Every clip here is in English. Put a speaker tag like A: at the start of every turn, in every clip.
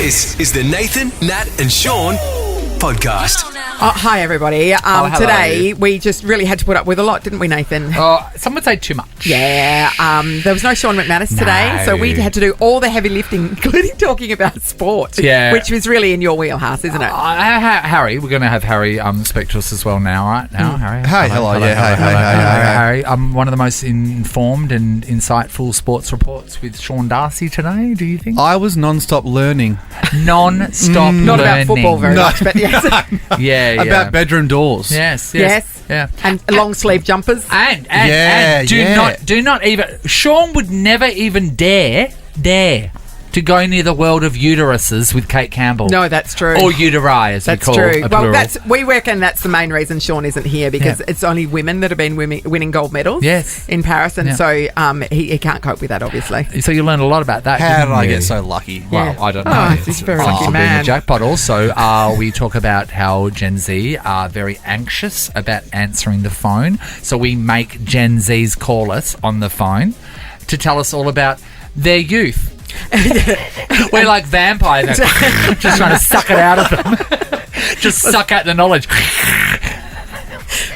A: This is the Nathan, Nat and Sean podcast.
B: Hi, everybody.
C: hello.
B: Today, we just really had to put up with a lot, didn't we, Nathan?
C: Some would say too much.
B: Yeah. There was no Sean McManus today, so we had to do all the heavy lifting, including talking about sport, which was really in your wheelhouse, isn't it?
C: Harry, we're going to have Harry speak to us as well now, right? Harry.
D: Hey, hello.
C: Harry. One of the most informed and insightful sports reports with Sean Darcy today, do you think?
D: I was non-stop learning.
C: Non-stop learning.
B: Not about football very much, but yes.
C: Yeah.
D: About bedroom doors.
B: Yes.
C: Yeah.
B: And long sleeve jumpers.
C: And do not even... Sean would never even dare to go near the world of uteruses with Cate Campbell.
B: No, that's true.
C: Or uteri, as we call it.
B: Well, we reckon that's the main reason Sean isn't here, because it's only women that have been winning gold medals in Paris, and so he can't cope with that, obviously.
C: So you learned a lot about that.
D: How did I get so lucky?
C: Well, I don't know.
B: He's a very lucky man.
C: A jackpot. Also, we talk about how Gen Z are very anxious about answering the phone, so we make Gen Zs call us on the phone to tell us all about their youth. We're like vampires, just trying to suck it out of them. Just suck out the knowledge.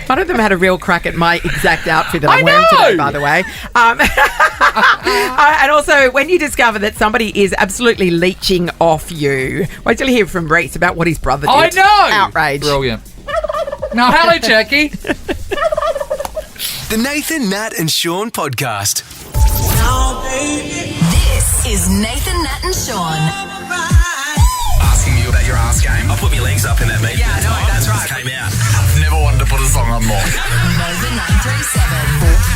B: One of them had a real crack at my exact outfit that I'm wearing today, by the way. And also, when you discover that somebody is absolutely leeching off you, wait till you hear from Reese about what his brother did.
C: I know!
B: Outrage.
C: Brilliant. No, hello, Jackie.
A: The Nathan, Nat and Sean podcast.
E: This is Nathan, Nat and Sean.
A: Asking you about your ass game. I put my legs up in that meeting.
E: Yeah, I know, that's right.
A: Came out. I've never wanted to put a song on more.
E: Nathan 937.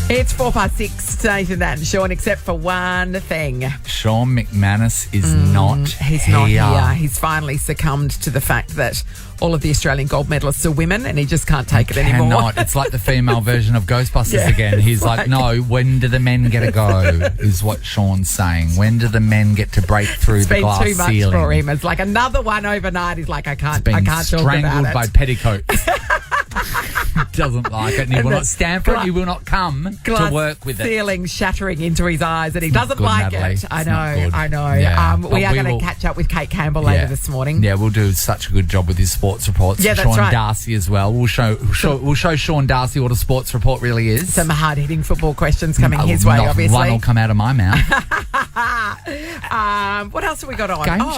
B: It's 6:04, Nathan, Nat and Sean, except for one thing.
C: Sean McManus is not
B: here. He's finally succumbed to the fact that all of the Australian gold medalists are women, and he just can't take it anymore.
C: It's like the female version of Ghostbusters again. He's like, no, when do the men get to go, is what Sean's saying. When do the men get to break through the glass ceiling?
B: It's been too much for him. It's like another one overnight. He's like, I can't talk about it.
C: Strangled by petticoats. Doesn't like it, and he will not stand for it. He will not come to work with it.
B: Ceiling shattering into his eyes, and he doesn't like it. I know.
C: Yeah.
B: We are going to catch up with Cate Campbell later this morning.
C: Yeah, we'll do such a good job with his sports reports.
B: Yeah, that's
C: Sean
B: right.
C: Darcy as well. We'll show Sean Darcy what a sports report really is.
B: Some hard-hitting football questions coming his way, obviously.
C: One will come out of my mouth.
B: What else have we got on?
C: Game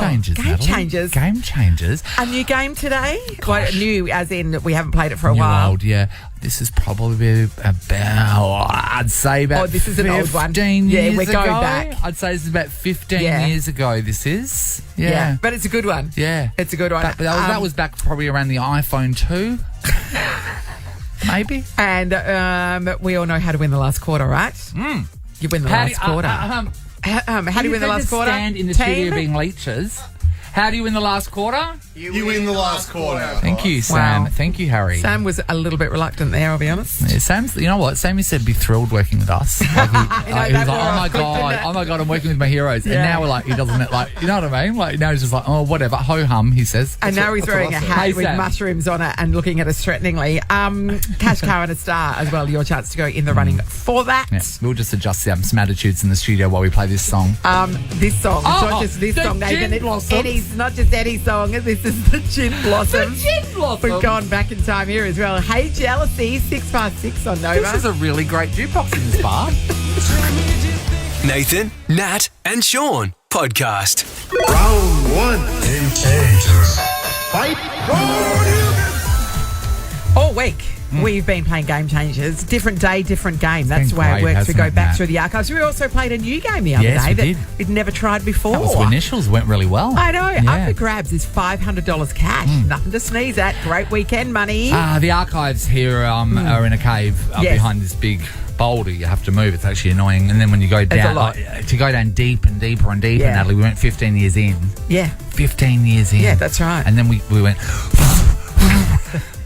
C: changers. Game changers.
B: A new game today? Quite new, as in we haven't played it for a
C: New
B: while.
C: Old, yeah. This is probably about, I'd say about
B: this is an old one.
C: 15 years
B: we're going
C: ago.
B: back.
C: I'd say this is about 15 years ago, this is.
B: Yeah. But it's a good one.
C: Yeah.
B: It's a good one.
C: That was back probably around the iPhone 2. Maybe.
B: And we all know how to win the last quarter, right? You win the last quarter. How do you win the last quarter?
C: Stand in the studio being leechers. How do you win the last quarter?
D: You win the last quarter.
C: Thank you, Sam.
B: Wow.
C: Thank you, Harry.
B: Sam was a little bit reluctant there, I'll be honest.
C: Yeah, Sam's, you know what? Sammy said be thrilled working with us. Like he was like, oh my God, I'm working with my heroes. And now we're like, he doesn't, like, you know what I mean? Like, now he's just like, oh, whatever, ho-hum, he says.
B: And now he's wearing a hat with mushrooms on it and looking at us threateningly. Cash Cow and a Star as well, your chance to go in the running for that.
C: Yeah, we'll just adjust some attitudes in the studio while we play this song.
B: This song. It's not just this song, Nathan. It's not just any song. This is the Gin Blossom.
C: The Gin Blossom.
B: We've gone back in time here as well. Hey, Jealousy, 6:06 on Nova.
C: This is a really great jukebox in this bar.
A: Nathan, Nat and Sean podcast.
F: Round one. Game changers. Fight.
B: All week, we've been playing Game Changers. Different day, different game. That's the way it works. We go back through the archives. We also played a new game the other day that we'd never tried before.
C: That was when initials went really well.
B: I know. Up for grabs is $500 cash. Nothing to sneeze at. Great weekend money.
C: The archives here are in a cave behind this big boulder. You have to move. It's actually annoying. And then when you go down, to go down deep and deeper and deeper, Natalie, we went 15 years in.
B: Yeah.
C: 15 years in.
B: Yeah, that's right.
C: And then we went...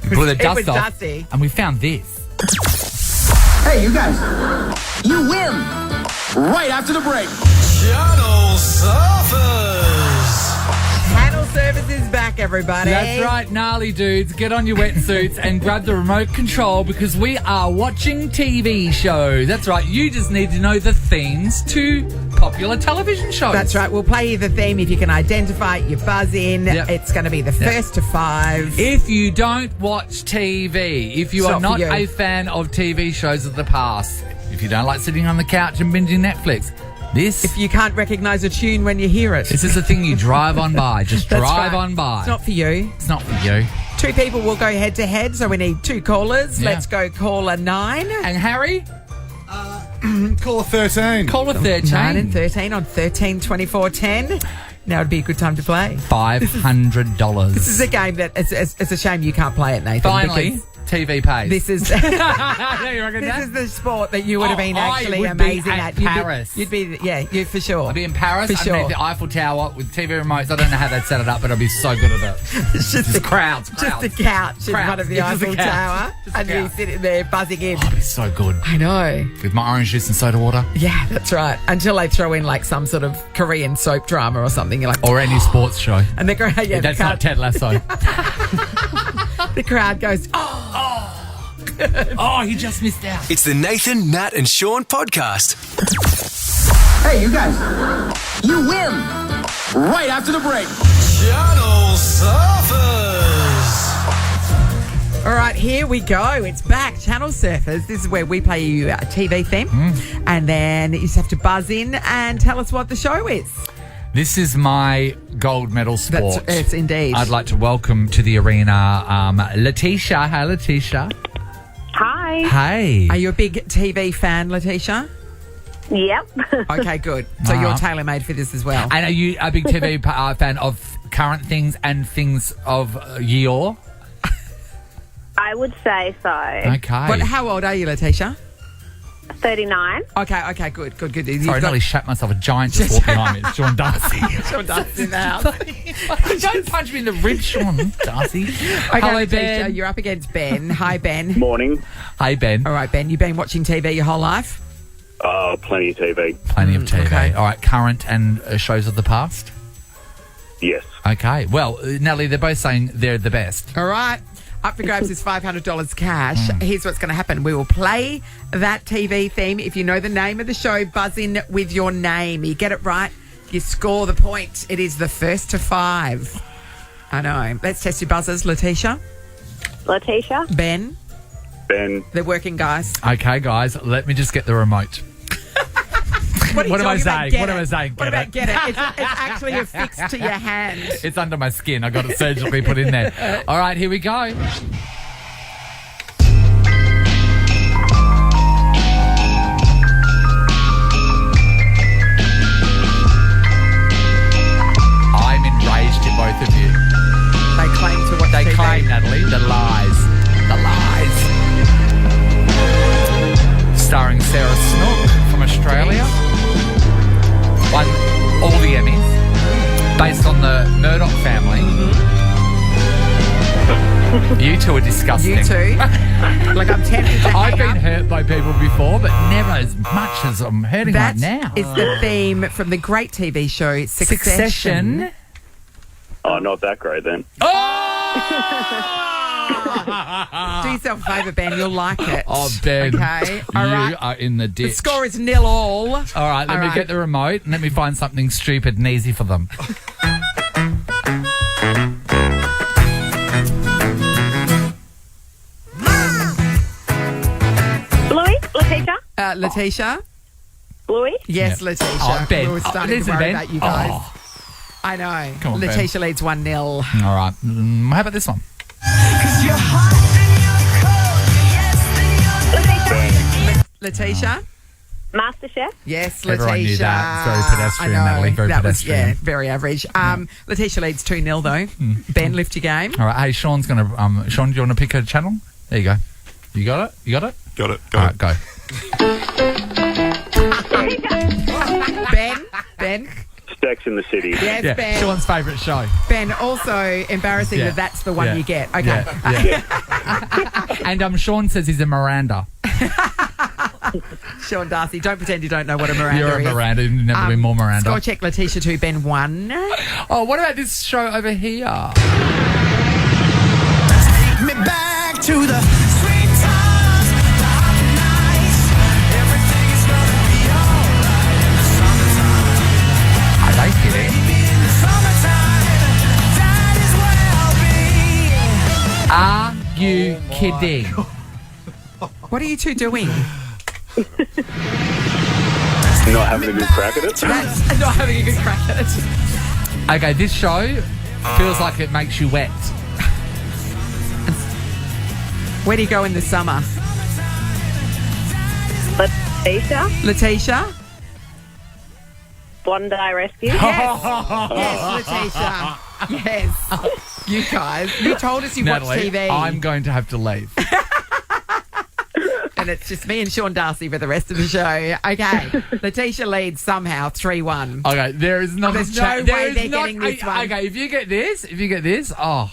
C: We blew the dust off,
B: dusty.
C: and we found this.
F: Hey, you guys. You win. Right after the break.
A: Channel Surfers.
B: Channel Surfers is back, everybody.
C: That's right, gnarly dudes. Get on your wetsuits and grab the remote control because we are watching TV shows. That's right. You just need to know the themes to popular television shows.
B: That's right. We'll play you the theme. If you can identify it, you buzz in.
C: Yep.
B: It's going to be the first to 5.
C: If you don't watch TV, if you
B: It's
C: are
B: not
C: not
B: for you.
C: a fan of TV shows of the past, if you don't like sitting on the couch and binging Netflix,
B: If you can't recognise a tune when you hear it.
C: this is the thing you drive on by. Just
B: That's
C: drive
B: right.
C: on by.
B: It's not for you.
C: It's not for you.
B: 2 people will go head to head, so we need 2 callers.
C: Yeah.
B: Let's go caller 9.
C: And Harry,
D: Call 13.
C: caller 13.
B: 9 and 13 on 13 24 10. Now would be a good time to play.
C: $500.
B: This is a game that it's a shame you can't play it, Nathan.
C: Finally,
B: because
C: TV pays.
B: This is
C: You reckon
B: this
C: that?
B: is the sport that you would have been
C: I
B: actually
C: would be
B: amazing
C: at
B: at. You'd be-
C: Paris.
B: You'd be you for sure.
C: I'd be in Paris
B: For sure.
C: underneath the Eiffel Tower with TV remotes. I don't know how they'd set it up, but I'd be so good at it.
B: It's just a
C: crowds.
B: just a couch in
C: Crowds.
B: front of the
C: It's just a
B: Eiffel
C: couch.
B: Tower,
C: Just a
B: and you
C: couch.
B: sitting there buzzing in.
C: I'd be so good.
B: I know.
C: With my orange juice and soda water.
B: Yeah, that's right. Until they throw in like some sort of Korean soap drama or something. You're like,
C: Or any sports show.
B: and the crowd, yeah,
C: That's
B: the
C: not
B: crowd,
C: Ted Lasso.
B: the crowd goes, oh.
C: Oh, you just missed out.
A: It's the Nathan, Nat, and Sean podcast.
F: Hey, you guys. You win. Right after the break.
A: Channel Surfers.
B: All right, here we go. It's back. Channel Surfers. This is where we play you a TV theme. And then you just have to buzz in and tell us what the show is.
C: This is my gold medal sport.
B: It's indeed.
C: I'd like to welcome to the arena Letitia. Hi, Letitia.
G: Hi.
C: Hey.
B: Are you a big TV fan, Letitia?
G: Yep.
B: Okay, good. So
C: All
B: you're
C: right.
B: tailor-made for this as well.
C: And are you a big TV fan of current things and things of yore?
G: I would say so.
C: Okay.
B: But how old are you, Letitia?
G: 39.
B: Okay, good. You've
C: Sorry, I
B: got-
C: nearly shat myself. A giant just walked behind me. It's Sean Darcy.
B: Sean Darcy's in the house.
C: Don't punch me in the ribs, Sean Darcy.
B: Okay,
C: Hello,
B: Letitia,
C: Ben.
B: you're up against Ben. Hi, Ben.
H: Morning.
C: Hey, Ben.
B: All right, Ben, you've been watching TV your whole life?
H: Plenty of TV.
C: Plenty of TV.
B: okay.
C: All right, current and shows of the past?
H: Yes.
C: Okay. Well, Natalie, they're both saying they're the best.
B: All right. Up for grabs is $500 cash. Here's what's going to happen. We will play that TV theme. If you know the name of the show, buzz in with your name. You get it right, you score the point. It is the first to 5. I know. Let's test your buzzers, Letitia.
G: Letitia.
B: Ben.
H: Ben.
B: They're working, guys.
C: Okay, guys, let me just get the remote.
B: What, are you
C: What am I
B: talking about?
C: saying?
B: Get
C: What
B: it?
C: am I saying?
B: What
C: Get
B: about
C: it?
B: get it? It's actually affixed to your hand.
C: It's under my skin. I got it surgically put in there. All right, here we go. I'm enraged at both of you.
B: They claim to watch
C: They
B: TV.
C: claim, Natalie, the lies. The lies. Starring Sarah Snook from Australia. Won all the Emmys. Based on the Murdoch family. You two are disgusting.
B: You too. Like, I'm tempted to
C: I've
B: hang
C: been
B: up.
C: hurt by people before, but never as much as I'm hurting
B: That
C: right now.
B: is the theme from the great TV show Succession.
H: Oh, not that great then.
B: Do yourself a favour, Ben. You'll like it.
C: Oh, Ben.
B: Okay. All
C: you
B: right.
C: are in the
B: The
C: ditch.
B: score is 0-all.
C: All right, let
B: All
C: me
B: right.
C: get the remote and let me find something stupid and easy for them.
G: Bluey. Letitia.
B: Letitia?
G: Bluey.
B: Yes,
C: Yeah.
B: Letitia.
C: Oh, Ben.
B: We were starting
C: Listen,
B: to worry
C: Ben.
B: about you guys.
C: Oh.
B: I know.
C: Come on, Ben.
B: Letitia leads 1-0.
C: All right. How about this one?
B: Letitia?
G: MasterChef.
B: Yes,
C: Everyone
B: Letitia.
C: knew that. It's very pedestrian,
B: I know.
C: Natalie, very
B: that
C: pedestrian.
B: Was, very average. Letitia leads 2-0 though. Ben, lift your game.
C: All right. Hey, Sean's going to... Sean, do you want to pick a channel? There you go. You got it? You got it?
D: Got it.
C: All right, go.
B: Ben?
H: Sex in the City.
B: Yes,
C: Yeah,
B: Ben.
C: Sean's favourite show.
B: Ben, also embarrassing
C: Yeah.
B: that that's the one
C: Yeah.
B: you get. Okay.
C: Yeah. And Sean says he's a Miranda.
B: Sean Darcy, don't pretend you don't know what a Miranda
C: You're a
B: is.
C: Miranda. You've never been more Miranda.
B: Score check Letitia 2, Ben 1.
C: Oh, what about this show over here?
F: Me back to the sweet times, the happy nights. Everything is gonna be alright in the summertime.
C: you kidding?
B: What are you two doing?
H: Not having a good crack at it.
B: That's not having a good crack at it.
C: Okay, this show feels like it makes you wet.
B: Where do you go in the summer? Letitia?
G: Bondi Rescue.
B: Yes, Letitia. Yes. You guys, you told us you watch
C: Natalie,
B: TV.
C: I'm going to have to leave.
B: And it's just me and Sean Darcy for the rest of the show. Okay. Letitia leads somehow 3-1.
C: Okay, there is not
B: There's
C: a chance.
B: no way they're getting this one.
C: Okay, if you get this, I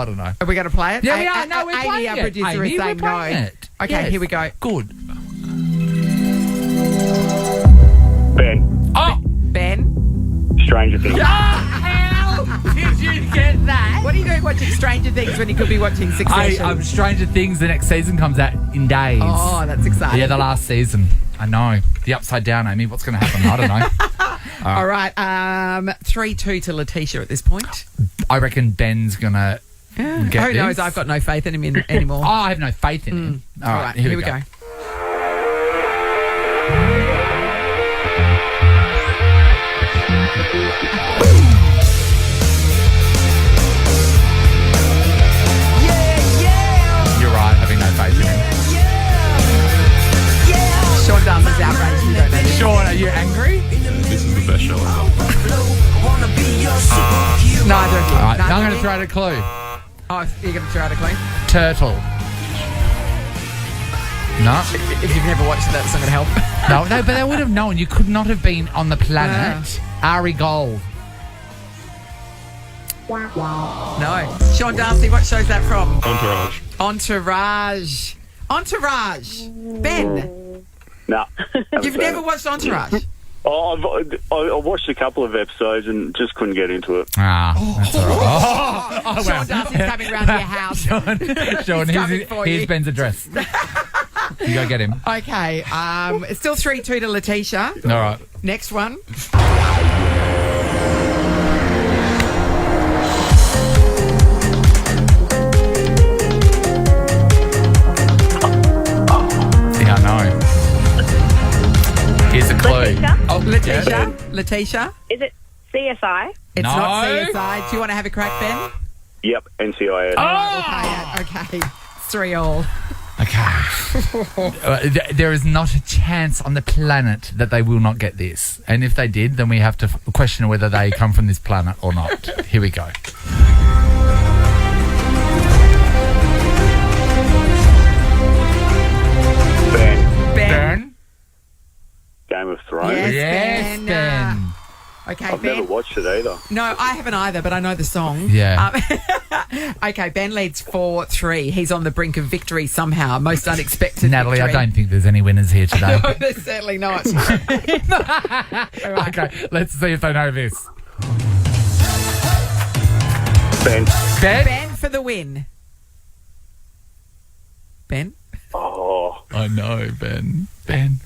C: don't know.
B: Are we going to play it?
C: Yeah, we are. No, we're
B: Amy,
C: playing
B: our
C: it.
B: producer,
C: Amy,
B: is saying
C: we're playing
B: no.
C: it.
B: Okay,
C: Yes.
B: here we go.
C: Good.
H: Ben,
C: Oh!
B: Ben?
H: Stranger Things.
C: How did you get that?
B: What are you doing watching Stranger Things when you could be watching Succession?
C: Stranger Things, the next season comes out in days.
B: Oh, that's exciting.
C: Yeah, the last season. I know. The Upside Down, Amy. What's going to happen? I don't know.
B: All right. 3-2 to Letitia at this point.
C: I reckon Ben's going to get
B: Who knows?
C: this.
B: I've got no faith in him anymore.
C: Oh, I have no faith in him.
B: All right, here we go.
C: You're right, having no faith in him.
B: Sean Darcy's outraged. You don't know this.
C: Sean, are you angry?
I: This is the best show ever.
B: Neither of you.
C: All right,
B: Neither
C: now I'm
B: of
C: going to
B: you?
C: throw out a clue.
B: Oh, you're going to throw out a clue?
C: Turtle. No.
B: If you've never watched it, that's not going to help.
C: No, but they would have known. You could not have been on the planet. Ari Gold.
B: No. Sean Darcy, what show's that from?
I: Entourage.
B: Entourage. Entourage. Ben,
H: Nah.
B: you've never watched Entourage?
H: Oh, I watched a couple of episodes and just couldn't get into it.
C: That's all right. Oh,
B: Sean Darcy's coming round to your house.
C: Sean,
B: coming for
C: here's
B: you.
C: Ben's address. You go get him.
B: Okay. It's still 3-2 to Letitia.
C: All right.
B: Next one.
C: Yeah, I know. Here's a clue.
G: Letitia?
C: Oh,
B: Letitia.
C: yeah.
B: Letitia.
G: Is it CSI?
B: It's
C: No.
B: not CSI. Do you want to have a crack, Ben?
H: Yep, NCIS.
B: Okay. It's 3-all.
C: Okay. There is not a chance on the planet that they will not get this. And if they did, then we have to question whether they come from this planet or not. Here we go.
H: Ben, Game of Thrones.
B: Yes.
C: Yes,
B: Ben.
C: Ben.
B: Okay,
H: I've
B: Ben.
H: never watched it either.
B: No, I haven't either, but I know the song.
C: Yeah.
B: Okay, Ben leads 4-3. He's on the brink of victory somehow. Most unexpected
C: Natalie, I
B: victory.
C: don't think there's any winners here today.
B: No, there's certainly not.
C: Okay, let's see if they know this.
H: Ben.
C: Ben?
B: Ben for the win. Ben?
H: Oh.
C: I know, Ben. Ben.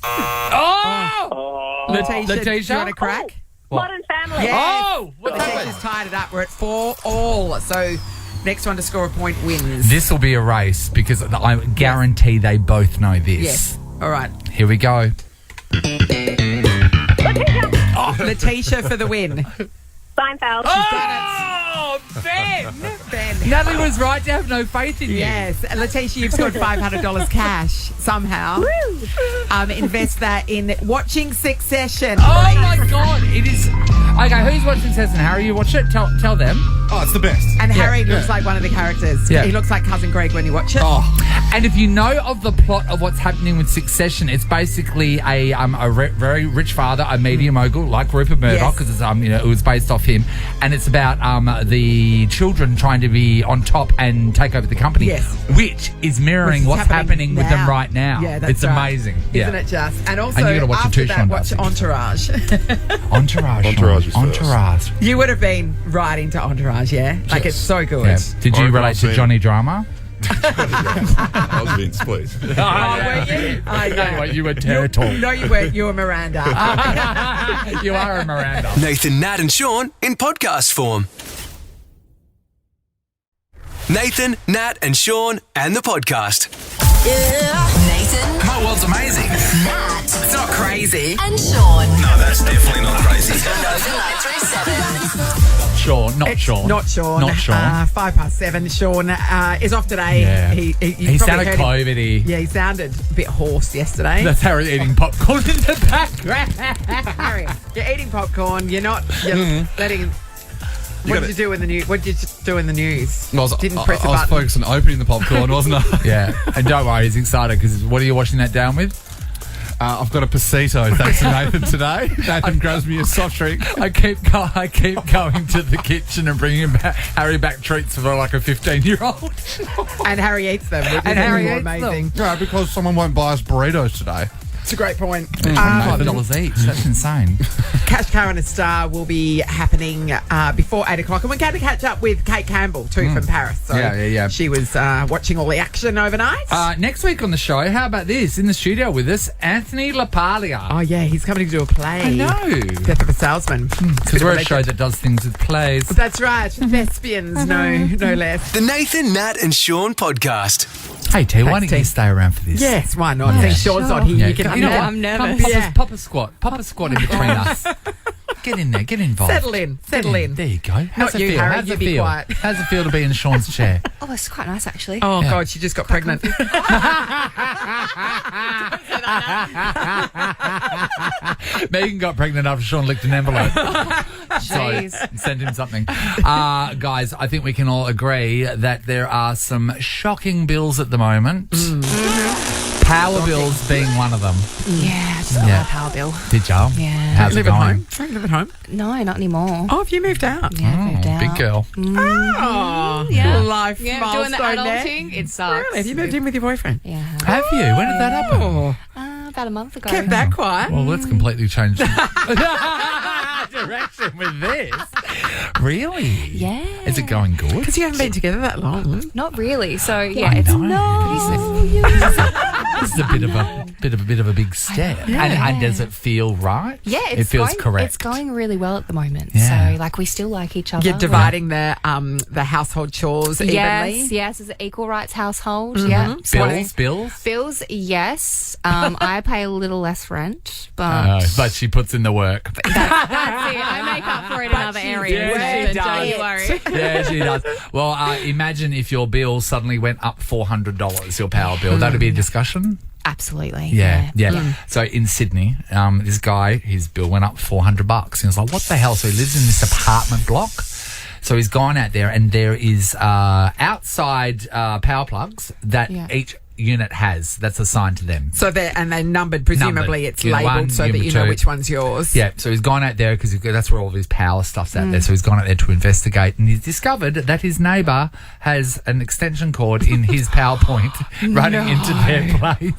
C: Oh!
B: Letitia, do you
C: Letitia?
B: want a crack?
G: Modern Family.
B: Yes.
C: Oh! What
B: Letitia's tied it up. We're at 4-all. So next one to score a point wins.
C: This will be a race because I guarantee they both know this.
B: Yes. All right.
C: Here we go.
B: Letitia for the win.
G: Seinfeld.
C: Oh, Ben!
B: Ben.
C: Natalie was right to have no faith in you.
B: Yes. Letitia, you've scored $500 cash somehow. Invest that in watching Succession.
C: Oh my God! It is. Okay, who's watching Succession? Harry, you watch it? Tell them.
D: Oh, it's the best.
B: And Harry
D: Yeah.
B: looks like one of the characters.
C: Yeah.
B: He looks like Cousin Greg when you watch it.
C: Oh, and if you know of the plot of what's happening with Succession, it's basically a very rich father, a media mogul like Rupert Murdoch,
B: Yes.
C: because it's it was based off him, and it's about the children trying to be on top and take over the company.
B: Yes.
C: Which is mirroring
B: Which is
C: what's happening with them
B: now.
C: right now.
B: Yeah, that's
C: it's
B: right.
C: amazing.
B: Isn't
C: Yeah.
B: it just? And also,
C: And you gotta watch it
B: after
C: too,
B: that,
C: Sean
B: watch
C: Darcy.
B: Entourage.
C: Entourage.
I: Entourage is first.
C: Entourage.
B: You would have been right into Entourage, yeah? Like, it's so good.
C: Yeah. Did you
I: I've
C: relate to
I: seen-
C: Johnny Drama?
I: I was being split.
B: Oh, were you? Oh, yeah.
C: You were turtle.
B: No, you weren't. You were Miranda.
C: You are a Miranda.
J: Nathan, Nat, and Sean in podcast form. Nathan, Nat, and Sean, and the podcast.
E: Nathan,
A: My world's amazing.
E: Nat,
A: It's not crazy.
E: and Sean.
A: No, that's definitely not crazy.
E: Nova 937.
C: Sean, not
B: It's
C: Sean.
B: Not Sean.
C: Not Sean.
B: 7:05. Sean is off today.
C: Yeah.
B: He
C: He
B: probably
C: sounded
B: heard him.
C: COVID-y.
B: Yeah, he sounded a bit hoarse yesterday.
C: That's Harry eating popcorn in the background.
B: Harry, you're eating popcorn. You're not. You're letting. What did you do in the news? What did you do in the news? Didn't press a
D: I was
B: button.
D: focused on opening the popcorn, wasn't I?
C: Yeah, and don't worry, he's excited because what are you washing that down with?
D: I've got a pasito, thanks to Nathan today. Nathan grabs me a soft drink.
C: I keep going to the kitchen and bringing Harry back treats for like a 15-year-old.
B: And Harry eats them. Which
C: And
B: is
C: Harry
B: even
C: eats
B: more amazing.
D: No, because someone won't buy us burritos today.
B: It's a great point.
C: $5 each. That's insane.
B: Cash Car and a Star will be happening before 8 o'clock. And we're going to catch up with Cate Campbell, too, from Paris. So
C: Yeah.
B: she was watching all the action overnight.
C: Next week on the show, how about this? In the studio with us, Anthony LaPaglia.
B: Oh, yeah, he's coming to do a play.
C: I know.
B: Death of a Salesman.
C: Because we're a show that does things with plays.
B: That's right. Thespians, no less.
J: The Nathan, Nat, and Sean podcast.
C: Hey, T, why
B: Thanks,
C: don't you
B: T.
C: stay around for this?
B: Yes, why not?
C: Yeah.
B: Thanks, Sean's on here.
C: Yeah,
B: You can
C: you know
B: have
C: what?
B: I'm
E: nervous.
C: Pop a squat in between us. Get in there, get involved.
B: Settle in.
C: There you go. How's
B: Not
C: it
B: you,
C: feel?
B: Harry,
C: How's
B: you
C: it
B: be
C: feel?
B: quiet.
C: How's it feel to be in Sean's chair?
E: Oh, it's quite nice, actually.
B: Oh,
C: Yeah.
B: God, she just got pregnant.
C: Megan got pregnant after Sean licked an envelope.
E: Jeez.
C: So send him something. Guys, I think we can all agree that there are some shocking bills at the moment. Power bills being one of them.
E: Yeah, I just got
C: Yeah.
E: my power bill.
C: Did y'all?
E: Yeah.
C: How's it
B: Live at
C: going?
B: home? Don't you live at home?
E: No, not anymore.
B: Oh, have you moved out?
E: Yeah, I've moved out.
C: Big girl.
B: Oh,
E: Yeah.
B: life
E: Yeah,
B: milestone
E: doing the
B: there.
E: adulting, it sucks.
B: Really? Have you moved in with your boyfriend?
E: Yeah.
C: Have you? When did that happen?
B: Oh,
E: About a month ago.
B: kept that quiet.
C: Well, let's completely change direction with this. Really?
E: Yeah.
C: Is it going good?
B: Because you haven't been together that long.
E: Not really. So, yeah,
C: I
E: it's
C: know. This is a bit of a big step. And does it feel right?
E: Yeah,
C: it feels
E: going,
C: correct.
E: It's going really well at the moment.
C: Yeah.
E: So, like, we still like each other.
B: You're dividing the household chores evenly.
E: Yes, it's an equal rights household. Yeah.
C: Bills?
E: Yes. I pay a little less rent, but
C: But she puts in the work.
E: that's it. I make up for it in other areas.
C: Yeah, she
E: Don't you
C: does.
E: worry.
C: Yeah, she does. Well, imagine if your bill suddenly went up $400, your power bill. That'd be a discussion.
E: Absolutely.
C: Yeah.
E: Mm.
C: So in Sydney, this guy, his bill went up $400. He was like, what the hell? So he lives in this apartment block. So he's gone out there and there is outside power plugs that each unit has that's assigned to them.
B: So they're numbered. Presumably, it's
C: Unit
B: labelled
C: one,
B: so that
C: unit
B: you know
C: two.
B: which one's yours.
C: Yeah, so he's gone out there because that's where all of his power stuff's out there. So he's gone out there to investigate, and he's discovered that his neighbour has an extension cord in his power point running into their place,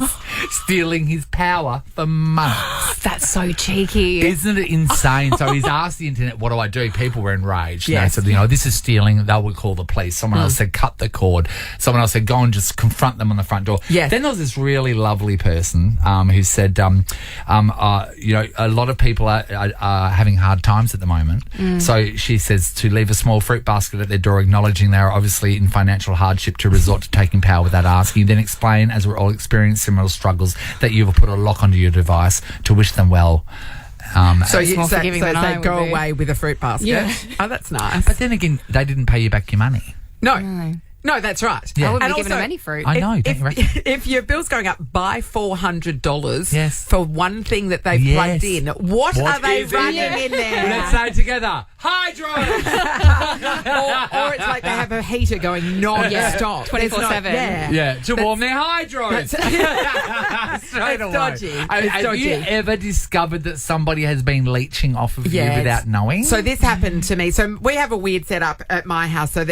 C: stealing his power for months.
E: That's so cheeky.
C: Isn't it insane? So he's asked the internet, what do I do? People were enraged.
B: Yes.
C: They said, this is stealing. They would call the police. Someone else said, cut the cord. Someone else said, go and just confront them on the front door.
B: Yes.
C: Then there was this really lovely person who said, a lot of people are having hard times at the moment. So she says to leave a small fruit basket at their door, acknowledging they are obviously in financial hardship to resort to taking power without asking. Then explain, as we're all experiencing similar struggles, that you will put a lock onto your device to wish them well.
B: So you
E: more
B: say
E: forgiving than I
B: they
E: would
B: go
E: be.
B: away with a fruit basket.
E: Yeah.
B: Oh, that's nice.
C: But then again, they didn't pay you back your money.
B: No, that's right.
C: Yeah.
E: I wouldn't
B: And
E: be giving
B: also,
E: him any fruit.
C: I know, don't you reckon?
B: If your bill's going up by $400
C: Yes.
B: for one thing that they've plugged in, what are they
C: is in
B: running
C: there?
B: in there?
C: Let's say it together. Hydro!
B: or it's like they have a heater going non-stop.
E: 24/7.
C: Yeah, to warm their hydros. Straight away.
B: dodgy. It's
C: Have you
B: dodgy.
C: ever discovered that somebody has been leeching off of you without knowing?
B: So this happened to me. So we have a weird setup at my house. So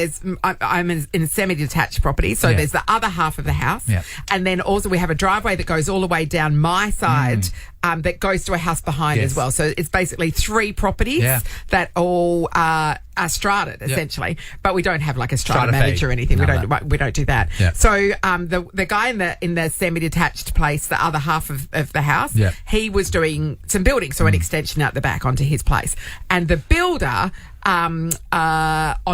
B: I'm in a semi-detached property. So
C: Yeah.
B: there's the other half of the house.
C: Yeah.
B: And then also we have a driveway that goes all the way down my side that goes to a house behind
C: Yes.
B: as well. So it's basically 3 properties
C: Yeah.
B: that all strated essentially, but we don't have like a strata
C: Strata
B: manager
C: fee.
B: or anything.
C: No,
B: We don't do that.
C: Yeah.
B: So the guy in the semi-detached place, the other half of the house,
C: Yeah.
B: he was doing some building, so an extension out the back onto his place, and the builder. On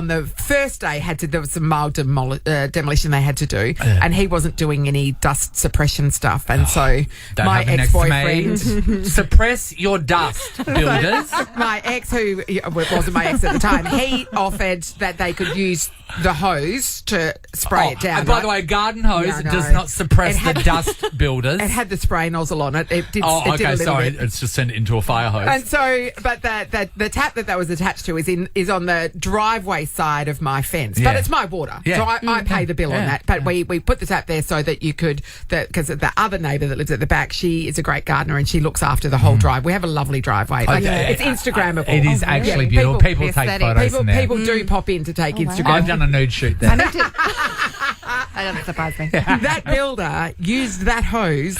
B: the first day there was some mild demolition they had to do, and he wasn't doing any dust suppression stuff, and so
C: Don't
B: my
C: have it next to me.
B: ex-boyfriend,
C: Suppress your dust, builders.
B: my ex, who wasn't my ex at the time, he offered that they could use the hose to spray it down.
C: And by the way, a garden hose
B: Yeah, I know.
C: does not suppress
B: It had-
C: the dust, builders.
B: it had the spray nozzle on it. It did.
C: Oh,
B: it did a
C: okay,
B: little
C: sorry.
B: bit.
C: It's just send it into a fire hose.
B: And so, but the tap that was attached to is on the driveway side of my fence.
C: Yeah.
B: But it's my water,
C: Yeah.
B: so I pay the bill on that. But we put the tap there so that you could, because the other neighbour that lives at the back, she is a great gardener and she looks after the whole drive. We have a lovely driveway. Like, it's Instagrammable.
C: It is actually
B: Yeah,
C: beautiful. People take
E: aesthetic.
C: photos in there.
B: People do pop in to take Instagram.
C: I've done a nude shoot there.
E: That doesn't surprise me.
B: That builder used that hose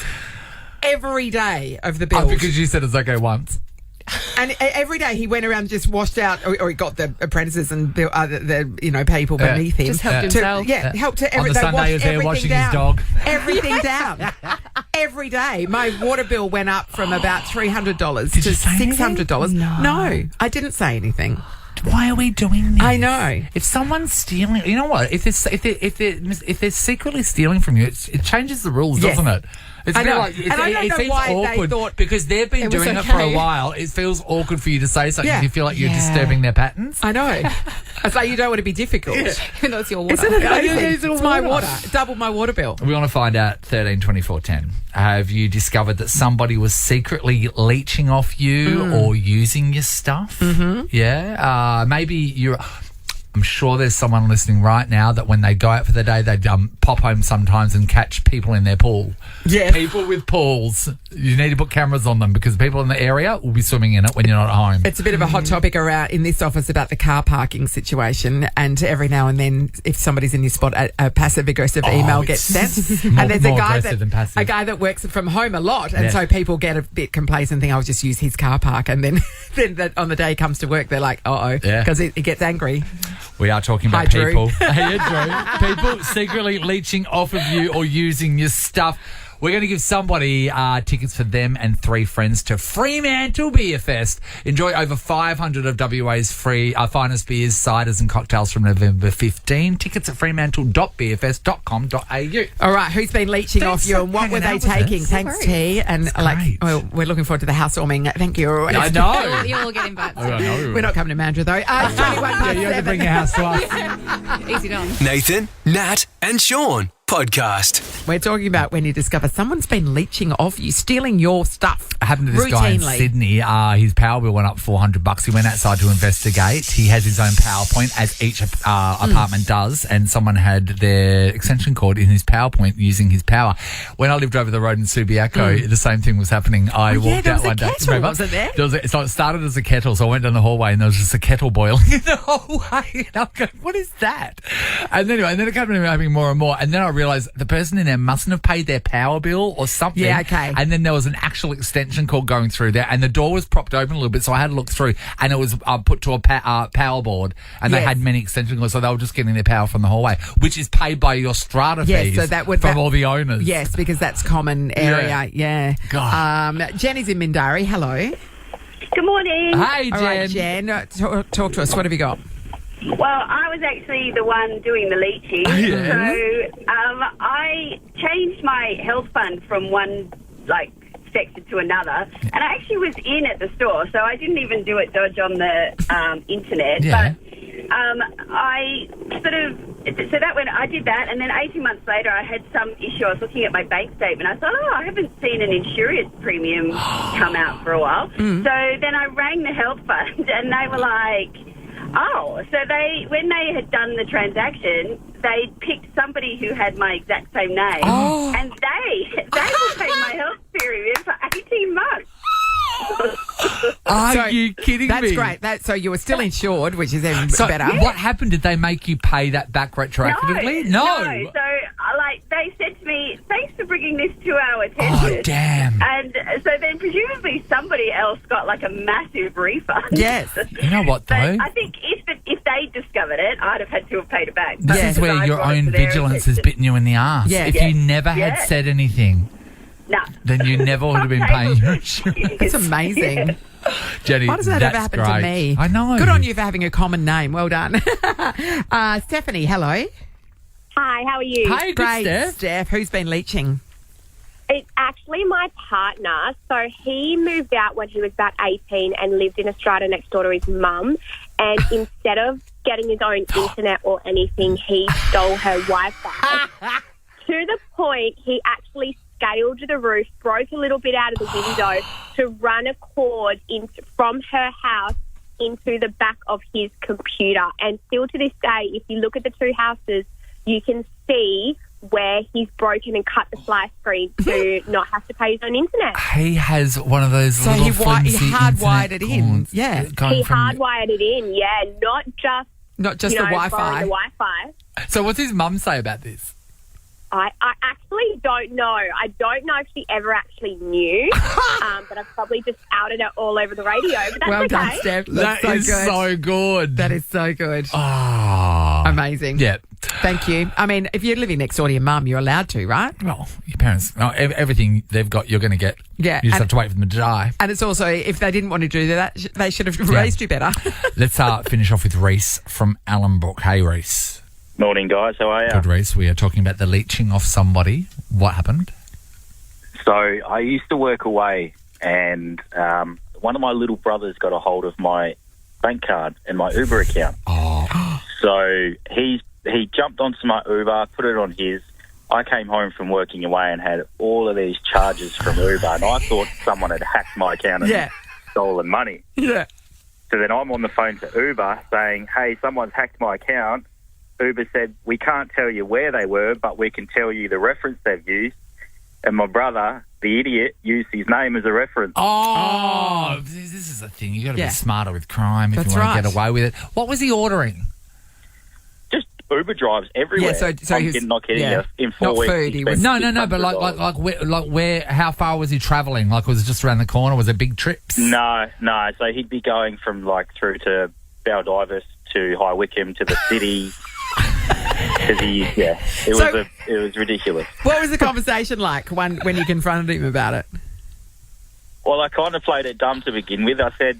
B: every day of the build.
C: Because you said it's okay once.
B: And every day he went around, just washed out, or he got the apprentices and the people beneath him.
E: Just helped himself.
B: Helped to
C: On the
B: they
C: Sunday,
B: washed
C: he was there
B: everything
C: washing
B: down.
C: his dog.
B: Everything down. Every day. My water bill went up from about $300
C: Did
B: to
C: you say
B: $600. No, I didn't say anything.
C: Why are we doing this?
B: I know.
C: If someone's stealing, you know what? If they're secretly stealing from you, it changes the rules,
B: Yes.
C: doesn't it? It's
B: I
C: a bit
B: know.
C: like,
B: And I don't
C: it
B: know
C: seems
B: why they
C: awkward
B: thought
C: because they've been
B: it was
C: doing it for a
B: okay.
C: while. It feels awkward for you to say something.
B: Yeah.
C: You feel like you're disturbing their patterns.
B: I know. It's like you don't want to be difficult.
E: Even though it's your water.
B: Isn't it amazing?
C: It's
B: It's my water. Doubled my water bill.
C: We want to find out 13 24 10. Have you discovered that somebody was secretly leeching off you or using your stuff? Mm-hmm. Yeah. Maybe you're. I'm sure there's someone listening right now that when they go out for the day, they pop home sometimes and catch people in their pool.
B: Yeah.
C: People with pools. You need to put cameras on them because people in the area will be swimming in it when you're not at home.
B: It's a bit of a hot topic around in this office about the car parking situation, and every now and then, if somebody's in your spot, a passive aggressive email gets sent.
C: more-
B: And there's a
C: more
B: guy
C: aggressive than passive.
B: that works from home a lot, and
C: Yeah.
B: so people get a bit complacent, and think I'll just use his car park, and then on the day he comes to work, they're like,
C: Yeah.
B: because he gets angry.
C: We are talking
B: Hi,
C: about
B: Drew.
C: people. Hey, Drew. People secretly leeching off of you or using your stuff. We're going to give somebody tickets for them and 3 friends to Fremantle Beer Fest. Enjoy over 500 of WA's free finest beers, ciders and cocktails from November 15. Tickets at fremantle.beerfest.com.au.
B: All right, who's been leeching
C: Thanks
B: off you,
C: for
B: and what were
C: hanging
B: they
C: out with
B: taking?
C: us.
B: Thanks, T. And
C: great.
B: we're looking forward to the housewarming. Thank you.
C: I know.
E: You all get invited.
C: I know.
B: We're not coming to Mandurah though. 21 past
C: You have to
B: 7.
C: bring your house to us.
E: Easy done.
J: Nathan, Nat, and Sean podcast.
B: We're talking about when you discover someone's been leeching off you, stealing your stuff.
C: It happened to this guy in
B: routinely.
C: Sydney. His power bill went up $400. He went outside to investigate. He has his own PowerPoint, as each apartment does, and someone had their extension cord in his PowerPoint using his power. When I lived over the road in Subiaco, the same thing was happening. I walked
B: there
C: out
B: was a
C: one day.
B: kettle,
C: Remember?
B: wasn't there?
C: So it started as a kettle, so I went down the hallway and there was just a kettle boiling in the hallway. And I'm going, what is that? And then it kept happening more and more. And then I realised the person in there mustn't have paid their power bill or something.
B: Yeah, okay.
C: And then there was an actual extension cord going through there, and the door was propped open a little bit, so I had to look through, and it was put to a power board, and they
B: Yes.
C: had many extension cords, so they were just getting their power from the hallway, which is paid by your strata
B: Yes,
C: fees
B: so that would
C: from all the owners.
B: Yes, because that's common area. Yeah.
C: God.
B: Jenny's in Mindarie. Hello.
G: Good morning.
C: Hey, Jen.
B: All right, Jen. Talk to us. What have you got?
G: Well, I was actually the one doing the leeching.
C: Yeah.
G: So I changed my health fund from one, sector to another. And I actually was in at the store, so I didn't even do it dodge on the internet.
C: Yeah.
G: But I did that, and then 18 months later I had some issue. I was looking at my bank statement. I thought, I haven't seen an insurance premium come out for a while. So then I rang the health fund, and they were like, so when they had done the transaction, they picked somebody who had my exact same name, and they will pay my health premium for 18 months.
C: Are
B: So,
C: you kidding
B: That's
C: me?
B: great. So you were still insured, which is even
C: So
B: better.
C: what happened? Did they make you pay that back retroactively?
G: No. So, they said to me, thanks for bringing this to our attention.
C: Oh, damn.
G: And so then presumably somebody else got a massive refund.
B: Yes.
C: You know what, though?
G: But I think if he'd discovered it, I'd have had to have paid it back.
C: This is where your own vigilance has bitten you in the arse.
B: Yeah.
C: If you never had said anything, then you never would have been paying your insurance.
B: It's amazing.
C: Jenny,
B: Why does that ever happen to me?
C: I know.
B: Good on you for having a common name. Well done. Stephanie, hello.
K: Hi, how are you?
C: Hey, good,
B: Great, Steph. Who's been leeching?
K: It's actually my partner. So he moved out when he was about 18 and lived in a strata next door to his mum. And instead of getting his own internet or anything, he stole her Wi-Fi. To the point he actually scaled the roof, broke a little bit out of the window to run a cord from her house into the back of his computer. And still to this day, if you look at the two houses, you can see where he's broken and cut the slice screen to not have to pay his own internet.
C: He has one of those little
B: he
C: flimsy
B: hardwired it
C: internet
B: in.
C: cords
B: Yeah.
C: going
K: He
C: from-
K: hardwired it in, not just
B: the
K: borrowing
B: Wi-Fi.
K: the Wi-Fi.
C: So what's his mum say about this?
K: I actually don't know. I don't know if she ever actually knew, but I've probably just outed it all over the radio. But that's
B: Well
K: okay.
B: done, Steph. That's
C: That is
B: so good.
C: so good.
B: That is so good.
C: Oh.
B: Amazing.
C: Yeah.
B: Thank you. I mean, if you're living next door to your mum, you're allowed to, right?
C: Well, your parents, everything they've got, you're going to get.
B: Yeah,
C: You just
B: and-
C: have to wait for them to die.
B: And it's also, if they didn't want to do that, they should have raised you better.
C: Let's finish off with Reese from Allenbrook. Hey, Reese.
H: Morning, guys. How are you?
C: Good, Reese. We are talking about the leeching off somebody. What happened?
H: So I used to work away, and one of my little brothers got a hold of my bank card and my Uber account.
C: Oh.
H: So he jumped onto my Uber, put it on his. I came home from working away and had all of these charges from Uber, and I thought someone had hacked my account and stolen money.
B: Yeah.
H: So then I'm on the phone to Uber saying, hey, someone's hacked my account. Uber said, we can't tell you where they were, but we can tell you the reference they've used. And my brother, the idiot, used his name as a reference.
C: Oh, this is the thing. You got to be smarter with crime if
B: That's
C: you want to
B: right.
C: get away with it. What was he ordering?
H: Just Uber drives everywhere.
B: Yeah, so
H: I'm
B: he's-
H: not kidding
B: yeah.
H: you. In 4
B: Not
H: weeks,
B: food,
H: he
B: he
H: spent
B: was-
C: No, but like where? How far was he travelling? Like, was it just around the corner? Was it big trips?
H: No. So he'd be going from through to Baldivis to High Wycombe to the city. It was ridiculous.
B: What was the conversation like when you confronted him about it?
H: Well, I kind of played it dumb to begin with. I said,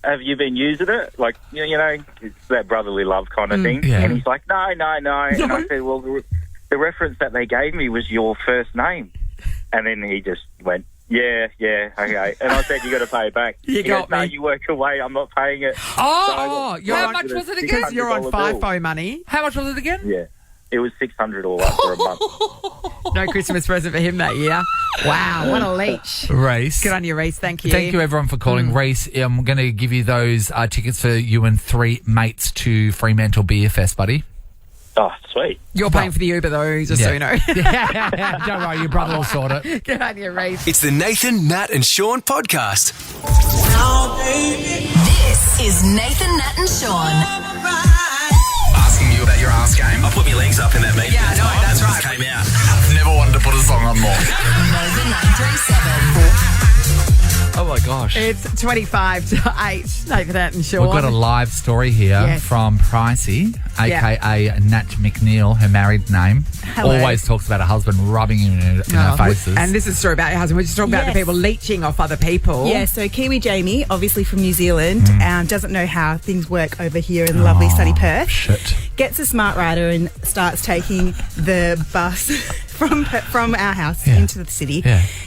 H: have you been using it? Like, it's that brotherly love kind of thing.
C: yeah.
H: And he's like, no. And I said, well, the reference that they gave me was your first name. And then he just went, yeah, okay. And I said, you got to pay it back.
B: You
H: He
B: got
H: goes, no,
B: me.
H: you work away. I'm not paying it.
B: Oh, you're
C: how
B: on-
C: much was it
B: because
C: again?
B: you're on
H: $600 bill.
B: FIFO money.
C: How much was it again?
H: Yeah. It was $600 all up for a month.
B: No Christmas present for him that year. Wow, what a leech.
C: Reese.
B: Good on you, Reese. Thank you.
C: Thank you, everyone, for calling. Reese, I'm going to give you those tickets for you and 3 mates to Fremantle Beer Fest, buddy.
H: Oh, sweet.
B: You're paying for the Uber, though, just so you know.
C: Yeah. Don't worry, your brother will sort it.
B: Good on you, Reese.
J: It's the Nathan, Nat and Sean podcast.
L: This is Nathan, Nat and Sean.
A: Asking you about your ass game. I put my legs up in that meeting.
B: Yeah, no, that's right.
A: Came out.
C: I've never wanted to put a song on more.
L: Nova 937.
C: Oh, my gosh.
B: It's 25 to 8. Nathan, Nat and Sean.
C: We've got a live story here
B: Yes.
C: from Pricey, a.k.a. Nat McNeil, her married name.
B: Hello.
C: Always talks about her husband rubbing him in our faces.
B: And this is a story about your husband. We're just talking about the people leeching off other people.
M: Yeah, so Kiwi Jamie, obviously from New Zealand, doesn't know how things work over here in lovely sunny Perth.
C: Shit.
M: Gets a smart rider and starts taking the bus from our house into the city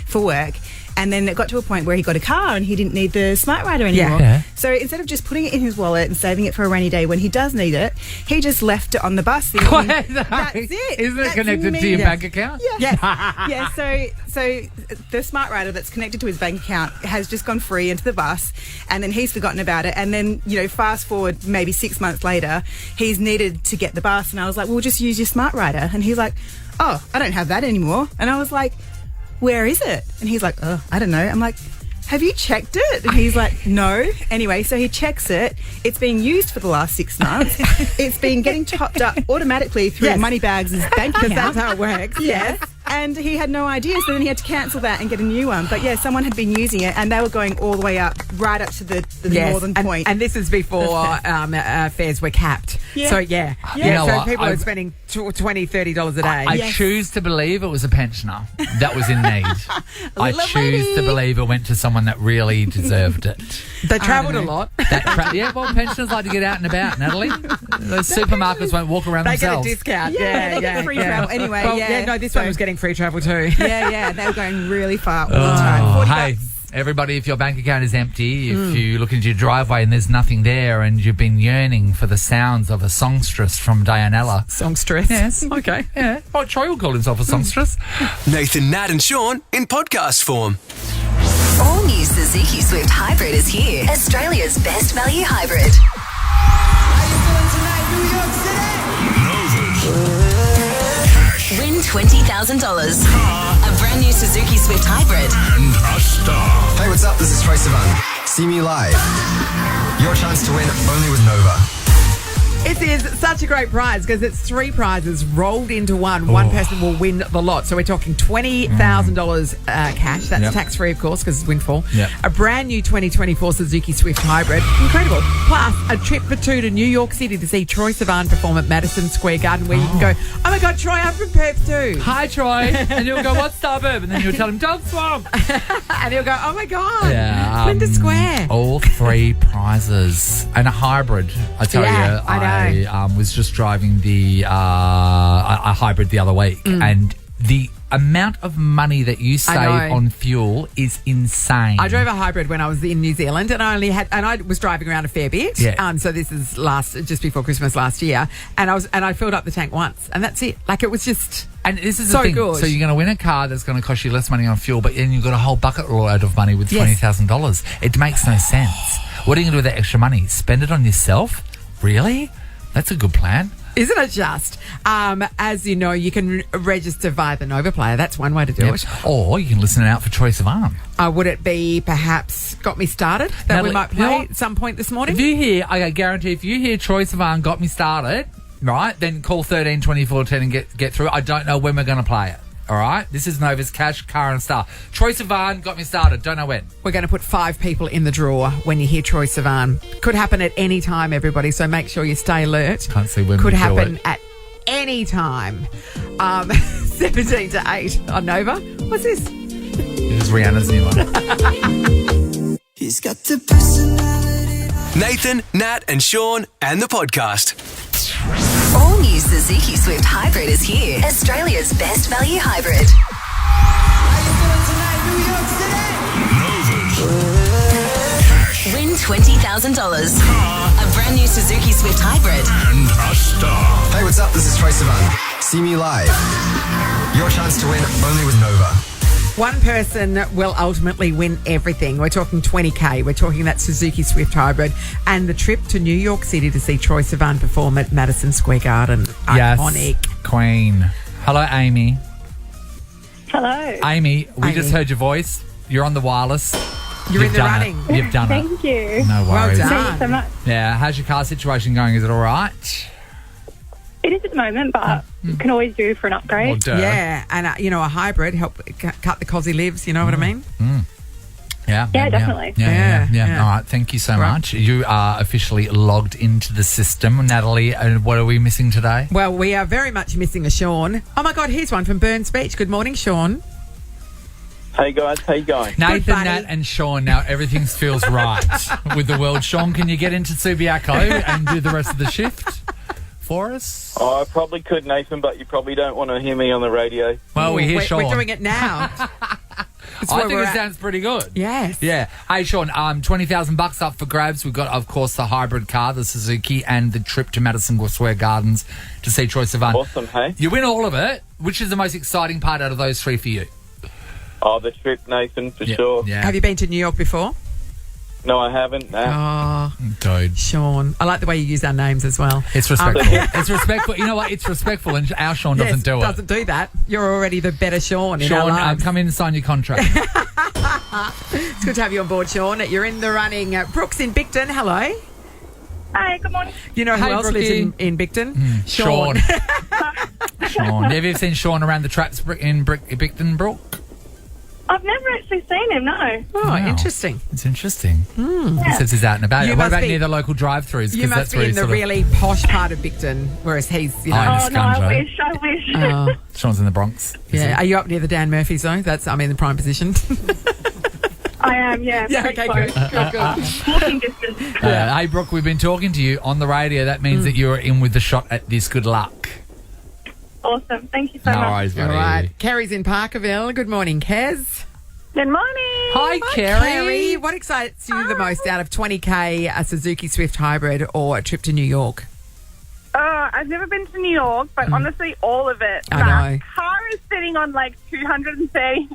M: for work. And then it got to a point where he got a car and he didn't need the smart rider anymore.
C: Yeah.
M: So instead of just putting it in his wallet and saving it for a rainy day when he does need it, he just left it on the bus thinking, that's it.
C: Isn't it
M: That's
C: connected
M: me.
C: to your bank account?
M: Yeah, so the smart rider that's connected to his bank account has just gone free into the bus, and then he's forgotten about it. And then, fast forward maybe 6 months later, he's needed to get the bus, and I was like, well, just use your smart rider. And he's like, oh, I don't have that anymore. And I was like, where is it? And he's like, oh, I don't know. I'm like, have you checked it? And he's like, no. Anyway, so he checks it. It's being used for the last 6 months. It's been getting topped up automatically through Moneybags' bank account.
B: That's how it works. Yes.
M: And he had no idea, so then he had to cancel that and get a new one. But yeah, someone had been using it, and they were going all the way up, right up to the northern point.
B: And this is before fares were capped.
M: Yeah.
B: So yeah,
C: You know
B: so
C: what?
B: people are spending $20, $30 a day.
C: I choose to believe it was a pensioner that was in need. I
B: Little
C: choose
B: lady.
C: to believe it went to someone that really deserved it.
B: They travelled a lot.
C: Yeah, well, pensioners like to get out and about, Natalie. Those supermarkets won't walk around
B: They
C: themselves.
B: get a discount.
M: Yeah, they get the free travel. Anyway,
B: Well,
M: yeah.
B: no, this one was getting free travel too.
M: Yeah, they were going really far all the time. 40
C: Hey,
M: bucks.
C: everybody, if your bank account is empty, if you look into your driveway and there's nothing there and you've been yearning for the sounds of a songstress from Dianella.
B: Songstress?
C: Yes.
B: Okay.
C: Yeah. Oh, Troy will call himself a songstress.
J: Nathan, Nat, and Sean in podcast form.
L: All new Suzuki Swift Hybrid is here. Australia's best value hybrid. Win $20,000. A brand new Suzuki Swift Hybrid.
F: And a star. Hey, what's up? This is Troy Sivan. See me live. Your chance to win only with Nova.
B: It is such a great prize because it's 3 prizes rolled into one. One person will win the lot. So we're talking $20,000 cash. That's
C: Yep.
B: tax-free, of course, because it's windfall.
C: Yep.
B: A brand new 2024 Suzuki Swift Hybrid. Incredible. Plus, a trip for 2 to New York City to see Troy Sivan perform at Madison Square Garden, where you can go, oh my God, Troy, I'm from Perth too.
C: Hi, Troy. And you'll go, what suburb? And then you'll tell him, Dog Swamp.
B: And he'll go, oh my God,
C: Yeah,
B: Flinders Square.
C: All 3 prizes and a hybrid. I tell
B: Yeah,
C: you,
B: I know.
C: I was just driving a hybrid the other week, and the amount of money that you save
B: know.
C: on fuel is insane.
B: I drove a hybrid when I was in New Zealand, and I was driving around a fair bit.
C: Yeah.
B: So this is just before Christmas last year, and I filled up the tank once, and that's it. Like it was just.
C: And this is
B: so
C: the thing.
B: good.
C: So you're going to win a car that's going to cost you less money on fuel, but then you've got a whole bucket load of money with
B: Yes.
C: $20,000. It makes no sense. What are you going to do with that extra money? Spend it on yourself? Really? That's a good plan.
B: Isn't it just? As you know, you can register via the Nova Player. That's one way to do it.
C: Or you can listen out for Troy Sivan.
B: Would it be perhaps Got Me Started that we
C: Natalie,
B: might
C: you know
B: play
C: what?
B: at some point this morning?
C: If you hear, I guarantee, if you hear Troy Sivan Got Me Started, right, then call 13 24 10 and get through. I don't know when we're going to play it. All right? This is Nova's Cash, Car and Star. Troy Sivan Got Me Started. Don't know when.
B: We're going to put 5 people in the draw when you hear Troy Sivan. Could happen at any time, everybody, so make sure you stay alert.
C: Can't see when
B: Could
C: we do
B: happen
C: it.
B: at any time. 17 to 8 on Nova. What's this?
C: This is Rihanna's new one.
F: He's got the personality.
J: Nathan, Nat, and Sean and the podcast.
L: All new Suzuki Swift Hybrid is here. Australia's best value hybrid. Win $20,000. A brand new Suzuki Swift Hybrid.
F: And a star. Hey, what's up? This is Troy Sivan. See me live. Your chance to win only with Nova.
B: One person will ultimately win everything. We're talking 20K. We're talking that Suzuki Swift Hybrid and the trip to New York City to see Troy Sivan perform at Madison Square Garden. Iconic.
C: Yes, Queen. Hello, Amy.
N: Hello.
C: Amy, we
B: Amy.
C: just heard your voice. You're on the wireless.
B: You're in
C: You've
B: the
C: done
B: running.
C: it. You've done it.
N: Thank you.
C: No
B: Well
C: worries.
B: done.
N: Thanks so much.
C: Yeah, how's your car situation going? Is it all right?
N: It is at the moment, but you can always do for an upgrade.
C: Well, duh.
B: Yeah, and a hybrid help cut the cosy lives. You know what I mean?
C: Yeah,
N: definitely.
C: Yeah. All right, thank you so much. You are officially logged into the system. Natalie, what are we missing today?
B: Well, we are very much missing a Sean. Oh my God, here's one from Burns Beach. Good morning, Sean.
O: Hey guys, how you going?
C: Nathan,
B: buddy.
C: Nat and Sean, now everything feels right with the world. Sean, can you get into Subiaco and do the rest of the shift for us?
O: Oh, I probably could, Nathan, but you probably don't want to hear me on the radio.
C: Well, we hear
B: we're,
C: Sean.
B: We're doing it now. It's
C: I
B: where
C: think
B: we're
C: it
B: at.
C: sounds pretty good.
B: Yes.
C: Yeah. Hey, Sean, $20,000 up for grabs. We've got, of course, the hybrid car, the Suzuki, and the trip to Madison Square Gardens to see Troy Sivan.
O: Awesome, hey?
C: You win all of it. Which is the most exciting part out of those 3 for you?
O: Oh, the trip, Nathan, for sure.
C: Yeah.
B: Have you been to New York before?
O: No, I haven't. No.
B: Oh,
C: Dude.
B: Sean. I like the way you use our names as well.
C: It's respectful. It's respectful. You know what? It's respectful, and our Sean doesn't do it.
B: Doesn't do that. You're already the better Sean in our
C: Sean,
B: lives.
C: come in and sign your contract.
B: It's good to have you on board, Sean. You're in the running. Brooks in Bicton. Hello.
N: Hi, good morning.
B: You know who
C: Hey,
B: else
C: Brookie.
B: lives in Bicton?
C: Sean. Sean. Have you seen Sean around the traps in Bicton Brook?
N: I've never actually seen him, no.
B: Oh,
C: Wow.
B: interesting.
C: It's interesting. He says he's out and about.
B: You
C: What
B: must
C: about
B: be-
C: near the local drive-thrus?
B: You
C: 'Cause
B: must
C: that's
B: be
C: where
B: in
C: he's
B: the
C: sort of-
B: really posh part of Bicton, whereas he's,
C: Oh, in the Scunjo.
N: I wish.
B: Oh.
C: Sean's in the Bronx.
B: Yeah. Are you up near the Dan Murphy zone? I'm in the prime position.
N: I am, yeah.
B: Yeah,
N: pretty
B: okay,
N: close.
B: good.
N: Walking distance.
C: Hey, Brooke, we've been talking to you on the radio. That means that you're in with the shot at this. Good luck.
N: Awesome. Thank you so
C: No
N: much.
C: worries,
B: All
C: buddy.
B: right. Kerry's in Parkerville. Good morning, Kez.
N: Good morning.
C: Hi,
B: Kerry. What excites you the most out of 20K, a Suzuki Swift Hybrid, or a trip to New York?
N: I've never been to New York, but honestly, all of it.
B: I
N: That
B: know.
N: car is sitting on like 230,000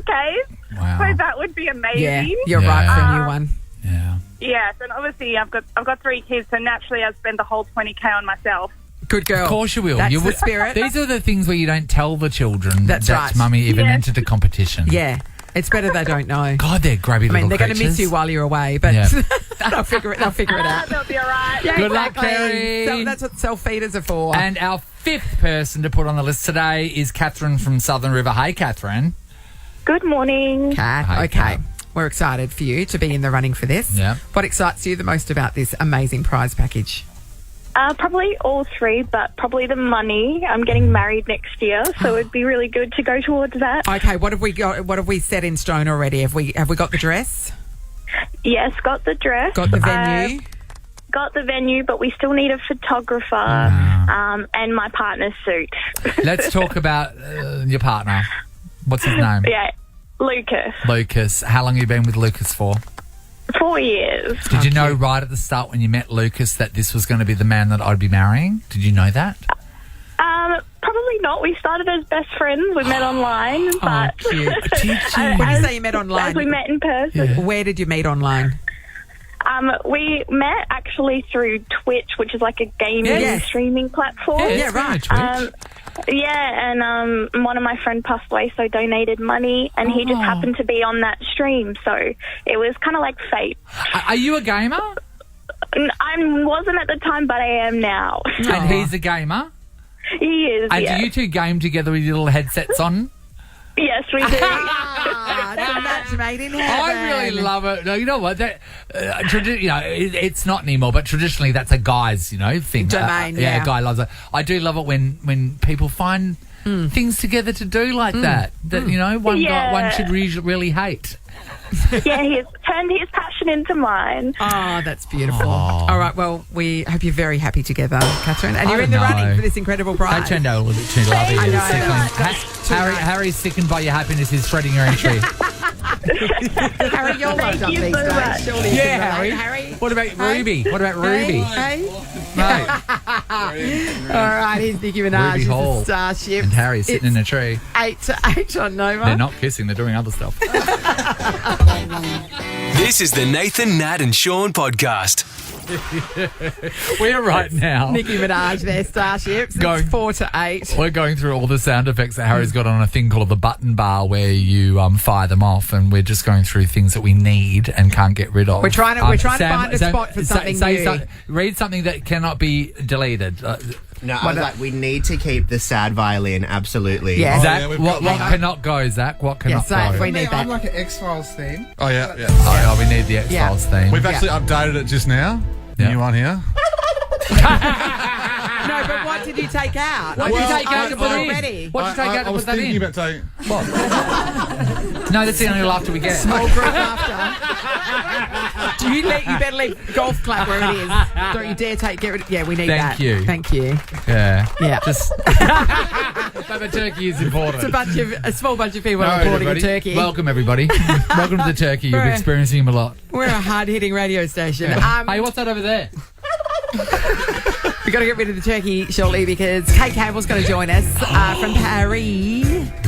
N: Ks.
C: Wow.
N: So that would be amazing.
B: Yeah, you're right for a new one.
C: Yeah.
N: Yes, and obviously I've got 3 kids, so naturally I spend the whole 20K on myself.
B: Good girl.
C: Of course you will.
B: That's
C: You
B: the
C: will-
B: spirit.
C: These are the things where you don't tell the children
B: That's
C: that
B: right.
C: mummy even
N: Yes.
C: entered a competition.
B: Yeah. It's better they don't know.
C: God, they're grubby
B: I mean,
C: little
B: they're going to miss
C: creatures.
B: you while you're away, but
C: Yeah.
B: they'll figure it out.
N: They'll be all right.
B: Yeah,
C: Good luck,
B: exactly.
C: Kerry.
B: So that's what self-feeders are for.
C: And our 5th person to put on the list today is Catherine from Southern River. Hey, Catherine.
N: Good morning.
B: Kat,
C: Hey,
B: okay.
C: Kat.
B: We're excited for you to be in the running for this.
C: Yeah.
B: What excites you the most about this amazing prize package?
N: Probably all 3, but probably the money. I'm getting married next year, so it'd be really good to go towards that.
B: Okay, what have we got? What have we set in stone already? Have we got the dress?
N: Yes, got the dress.
B: Got the venue?
N: Got the venue, but we still need a photographer and my partner's suit.
C: Let's talk about your partner. What's his name?
N: Yeah, Lucas.
C: Lucas. How long have you been with Lucas for?
N: 4 years.
C: Did you know right at the start when you met Lucas that this was going to be the man that I'd be marrying? Did you know that?
N: Probably not. We started as best friends. We met online, but
B: cute.
C: Did you?
B: When you say you met online,
N: as we met in person.
B: where did you meet online?
N: We met actually through Twitch, which is like a gaming
B: Yes.
N: streaming platform.
B: Yeah, right.
N: And one of my friends passed away, so donated money, and he just happened to be on that stream, so it was kind of like fate.
C: Are you a gamer?
N: I wasn't at the time, but I am now.
C: And he's a gamer?
N: He is,
C: And
N: yes.
C: do you two game together with your little headsets on?
N: Yes, we do.
B: It's a match made in heaven.
C: I really love it. No, you know what? That, it's not anymore, but traditionally that's a guy's, thing.
B: Domain, yeah.
C: A guy loves it. I do love it when people find things together to do like that. That one
N: Yeah.
C: should really hate.
N: Yeah, he's turned his passion into mine.
B: Oh, that's beautiful. All right, well, we hope you're very happy together, Catherine. And you're in the running for this incredible prize.
C: I turned out a little bit too lovely.
B: I know,
C: Harry's sickened by your happiness. He's shredding your entry.
B: Harry, you're loved up
N: you
B: these
N: so
B: days.
N: much.
B: Surely you
C: Yeah,
B: can relate.
C: Harry. What about Ruby? What about Ruby?
B: Hey?
C: Mate.
B: All right, here's Nicki Minaj.
C: Ruby
B: It's
C: Hall.
B: a Starship.
C: And Harry's sitting in a tree.
B: 8 to 8 on Nova.
C: They're not kissing. They're doing other stuff.
J: This is the Nathan, Nat and Sean podcast.
C: We're right now.
B: Nicki Minaj, their Starships.
C: Going-
B: It's 4 to 8.
C: We're going through all the sound effects that Harry's got on a thing called the button bar where you fire them off, and we're just going through things that we need and can't get rid of.
B: We're trying to find a spot for something new.
C: Read something that cannot be deleted.
P: No, I was like, we need to keep the sad violin, absolutely.
B: Yeah.
C: Zach,
D: we've
C: what
D: got-
C: cannot go, Zach? What cannot
B: Zach,
C: go?
B: we need
Q: I'm
B: that.
Q: like an X-Files theme.
D: Oh, yeah, yeah.
C: Oh, we need the X-Files theme.
D: We've actually updated it just now. The new one here.
B: No, but what did you take out?
C: What did you take out to put in?
B: already?
C: What did you take out
D: I
C: to
D: was
C: put that
D: thinking
C: in?
D: about taking...
C: No, that's the only laughter we get.
B: Small group after. You better leave golf clap where it is. Don't you dare get rid of. Yeah, we need that.
C: Thank you.
B: Thank you.
C: Yeah.
B: Yeah.
C: Just. But the turkey is important.
B: It's a small bunch of people
C: All right,
B: reporting a
C: everybody.
B: turkey.
C: Welcome, everybody. Welcome to the turkey. You're
B: Right.
C: experiencing them a lot.
B: We're a hard-hitting radio station.
C: Hey, what's that over there?
B: We've got to get rid of the turkey shortly because Cate Campbell's going to join us from Paris.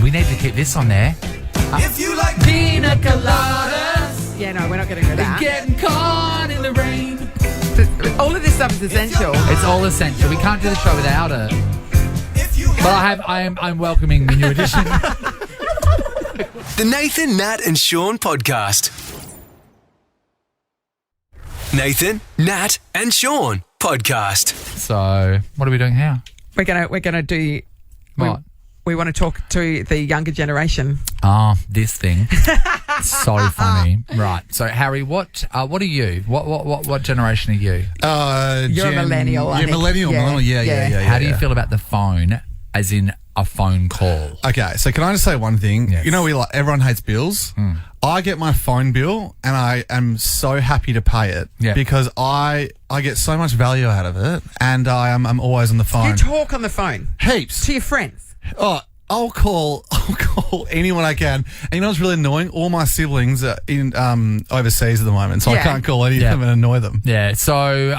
C: We need to keep this on there.
J: If you like
C: Pina coladas,
B: Yeah, no, we're not getting rid of that.
C: getting caught in the rain.
B: All of this stuff is essential.
C: It's all essential. We can't do the show without it. But I'm welcoming the new edition.
J: the Nathan, Nat and Sean podcast. Nathan, Nat and Sean podcast.
C: So, what are we doing here?
B: We're gonna do
C: What?
B: We want to talk to the younger generation.
C: This thing. So funny. Right. So, Harry, what are you? What generation are you?
B: You're a millennial, I think.
D: Millennial. Yeah.
C: How do you feel about the phone, as in a phone call?
D: Okay, so can I just say one thing?
C: Yes.
D: You know, everyone hates bills. I get my phone bill and I am so happy to pay it because I get so much value out of it, and I'm always on the phone.
B: You talk on the phone
D: heaps
B: to your friends.
D: Oh, I'll call anyone I can. And you know what's really annoying? All my siblings are in overseas at the moment, so I can't call any of them and annoy them.
C: Yeah, so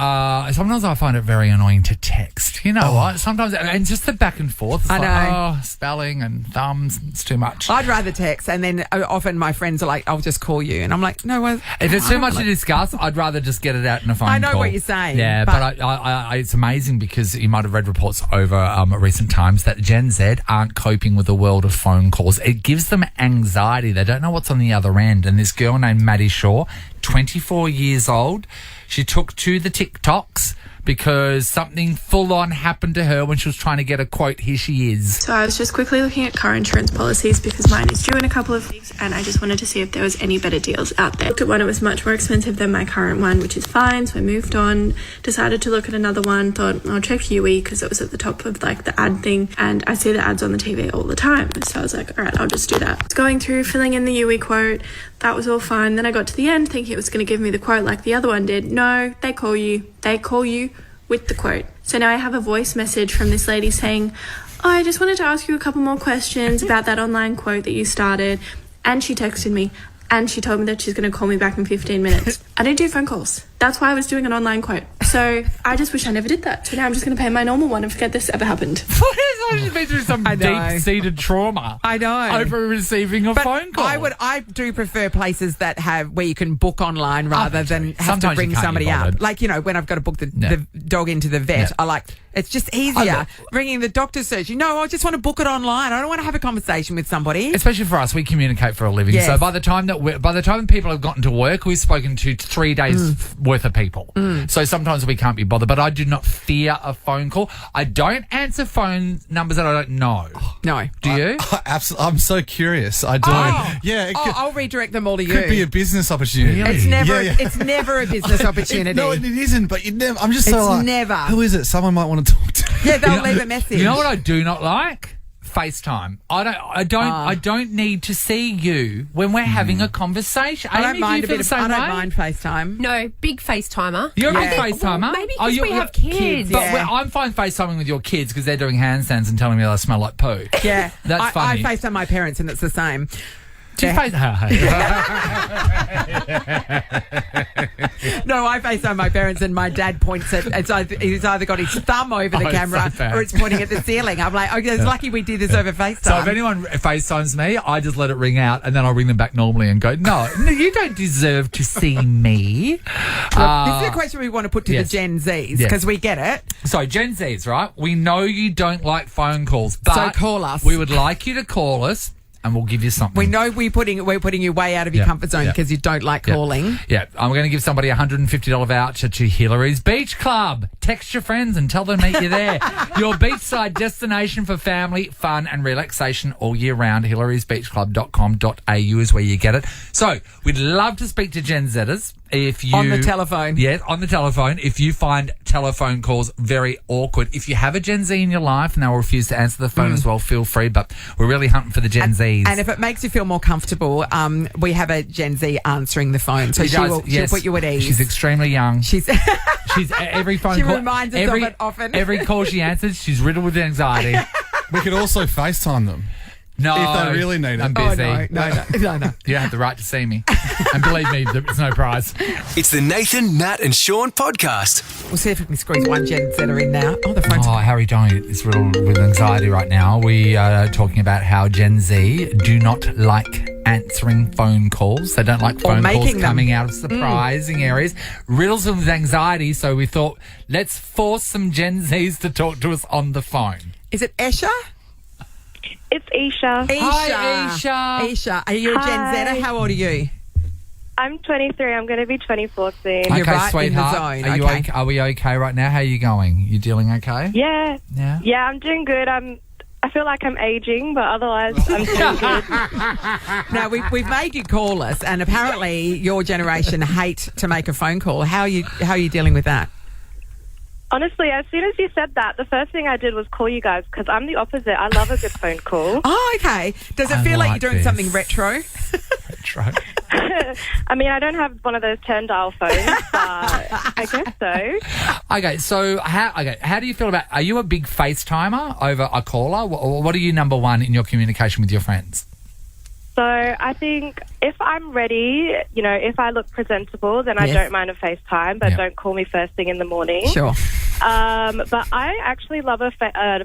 C: sometimes I find it very annoying to text. You know what? Sometimes, and just the back and forth. It's
B: I know.
C: Spelling and thumbs, it's too much.
B: I'd rather text, and then often my friends are like, I'll just call you. And I'm like, no.
C: If it's too much to discuss, I'd rather just get it out in a phone call.
B: I know what you're saying.
C: Yeah, but I it's amazing because you might have read reports over recent times that Gen Z aren't coping with the world of phone calls. It gives them anxiety. They don't know what's on the other end. And this girl named Maddie Shaw, 24 years old, she took to the TikToks because something full-on happened to her when she was trying to get a quote. Here she is.
Q: So I was just quickly looking at car insurance policies because mine is due in a couple of weeks, and I just wanted to see if there was any better deals out there. Looked at one, it was much more expensive than my current one, which is fine, so I moved on, decided to look at another one, thought I'll check UE because it was at the top of like the ad thing, and I see the ads on the TV all the time, so I was like, all right, I'll just do that. I was going through, filling in the UE quote, that was all fine. Then I got to the end thinking it was going to give me the quote like the other one did. No, they call you with the quote. So now I have a voice message from this lady saying, I just wanted to ask you a couple more questions about that online quote that you started. And she texted me and she told me that she's going to call me back in 15 minutes. I don't do phone calls. That's why I was doing an online quote. So I just wish I never did that. So now I'm just going to pay my normal one and forget this ever happened.
C: She's been through some deep-seated trauma.
B: I know.
C: Over receiving a phone call.
B: I do prefer places that have where you can book online rather than have to bring somebody up. Like, you know, when I've got to book the dog into the vet, I like, it's just easier ringing the doctor's surgery. No, I just want to book it online. I don't want to have a conversation with somebody.
C: Especially for us, we communicate for a living.
B: Yes.
C: So by the time people have gotten to work, we've spoken to 3 days worth of people. So sometimes we can't be bothered. But I do not fear a phone call. I don't answer phone numbers that I don't know.
B: No.
C: Do you?
D: I'm so curious. I do.
B: I'll redirect them all to you.
D: Could be a business opportunity.
B: Really? It's never a business opportunity.
D: No, it isn't. But you never. I'm just
B: It's never.
D: Who is it? Someone might want to talk to.
B: Yeah, they'll leave a message.
C: You know what I do not like? FaceTime. I don't need to see you when we're having a conversation.
B: I don't
C: Amy,
B: mind
C: do you feel the same
B: I don't
C: way?
B: mind FaceTime.
E: No, big FaceTimer.
C: You're a big
E: I think-
C: FaceTimer.
E: well, maybe because we have kids.
C: But I'm fine FaceTiming with your kids because they're doing handstands and telling me I smell like poo.
B: Yeah.
C: That's funny.
B: I FaceTime my parents and it's the same.
C: Do you face?
B: No, I FaceTime my parents and my dad points at he's either got his thumb over the camera or it's pointing at the ceiling. I'm like, okay, it's lucky we did this over FaceTime.
C: So if anyone FaceTimes me, I just let it ring out and then I'll ring them back normally and go, no, you don't deserve to see me.
B: This is a question we want to put to the Gen Zs because we get it.
C: So Gen Zs, right? We know you don't like phone calls, but
B: so call us.
C: We would like you to call us. And we'll give you something.
B: We know we're putting you way out of your comfort zone because you don't like calling.
C: Yeah, I'm going to give somebody a $150 voucher to Hillary's Beach Club. Text your friends and tell them to meet you there. Your beachside destination for family, fun and relaxation all year round. HillarysBeachClub.com.au is where you get it. So, we'd love to speak to Gen Zers.
B: On the telephone.
C: Yeah, on the telephone. If you find telephone calls very awkward. If you have a Gen Z in your life and they'll refuse to answer the phone as well, feel free. But we're really hunting for the Gen Zs.
B: And if it makes you feel more comfortable, we have a Gen Z answering the phone. So she'll put you at ease.
C: She's extremely young.
B: She's
C: every phone
B: she
C: call.
B: reminds us of it often.
C: Every call she answers, she's riddled with anxiety.
D: We could also FaceTime them.
C: No.
D: If they really need it.
C: I'm busy.
B: Oh, no.
C: You have the right to see me. And believe me, there's no prize.
J: It's the Nathan, Nat and Sean podcast.
B: We'll see if we can squeeze one Gen Zer in now. Oh, the phone's...
C: Oh, Harry, don't. It's riddled with anxiety right now. We are talking about how Gen Z do not like answering phone calls. They don't like phone calls coming out of surprising areas. Riddles them with anxiety, so we thought, let's force some Gen Zs to talk to us on the phone.
B: Is it Esha?
N: It's Isha.
C: Hi, Isha.
B: Isha, are you a Gen Zer? How old are you?
N: I'm 23. I'm going to be 24 soon.
B: You're
C: Okay,
B: right
C: sweetheart.
B: in the zone.
C: Are you
B: Okay.
C: okay? Are we okay right now? How are you going? You dealing okay?
N: Yeah.
C: Yeah.
N: Yeah, I'm doing good. I I feel like I'm aging, but otherwise I'm doing good.
B: Now, we've made you call us, and apparently your generation hate to make a phone call. How are you dealing with that?
N: Honestly, as soon as you said that, the first thing I did was call you guys because I'm the opposite. I love a good phone call.
B: Oh, okay. Does it feel like you're doing something retro?
N: I mean, I don't have one of those turn dial phones, but I guess so.
C: Okay, so how do you feel about? Are you a big FaceTimer over a caller? What are you number one in your communication with your friends?
N: So I think if I'm ready, if I look presentable, then I don't mind a FaceTime, but don't call me first thing in the morning.
B: Sure.
N: But I actually love a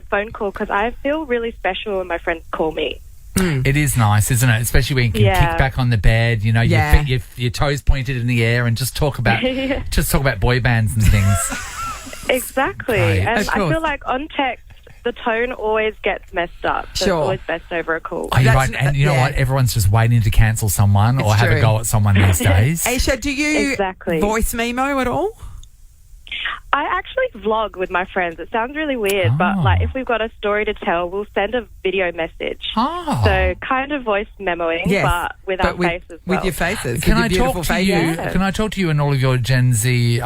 N: phone call because I feel really special when my friends call me.
C: It is nice, isn't it? Especially when you can kick back on the bed, your toes pointed in the air, and just talk about boy bands and things.
N: Exactly, and I feel like on text the tone always gets messed up. So it's always best over a call.
C: Oh, you're right. And you know what? Everyone's just waiting to cancel someone or have a go at someone these days.
B: Aisha, do you voice memo at all?
N: I actually vlog with my friends. It sounds really weird, but if we've got a story to tell, we'll send a video message. So kind of voice memoing, but with our faces.
B: With your faces.
C: Can I talk to you? Can I talk to you in all of your Gen Z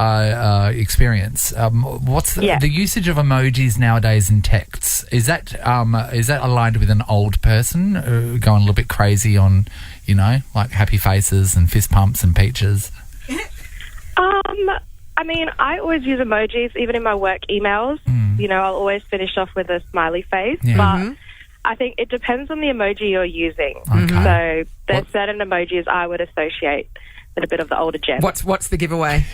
C: experience? What's the usage of emojis nowadays in texts? Is that aligned with an old person going a little bit crazy on, like happy faces and fist pumps and peaches?
N: I mean, I always use emojis, even in my work emails. I'll always finish off with a smiley face.
C: Yeah.
N: But I think it depends on the emoji you're using. So there's certain emojis I would associate with a bit of the older gen.
B: What's the giveaway?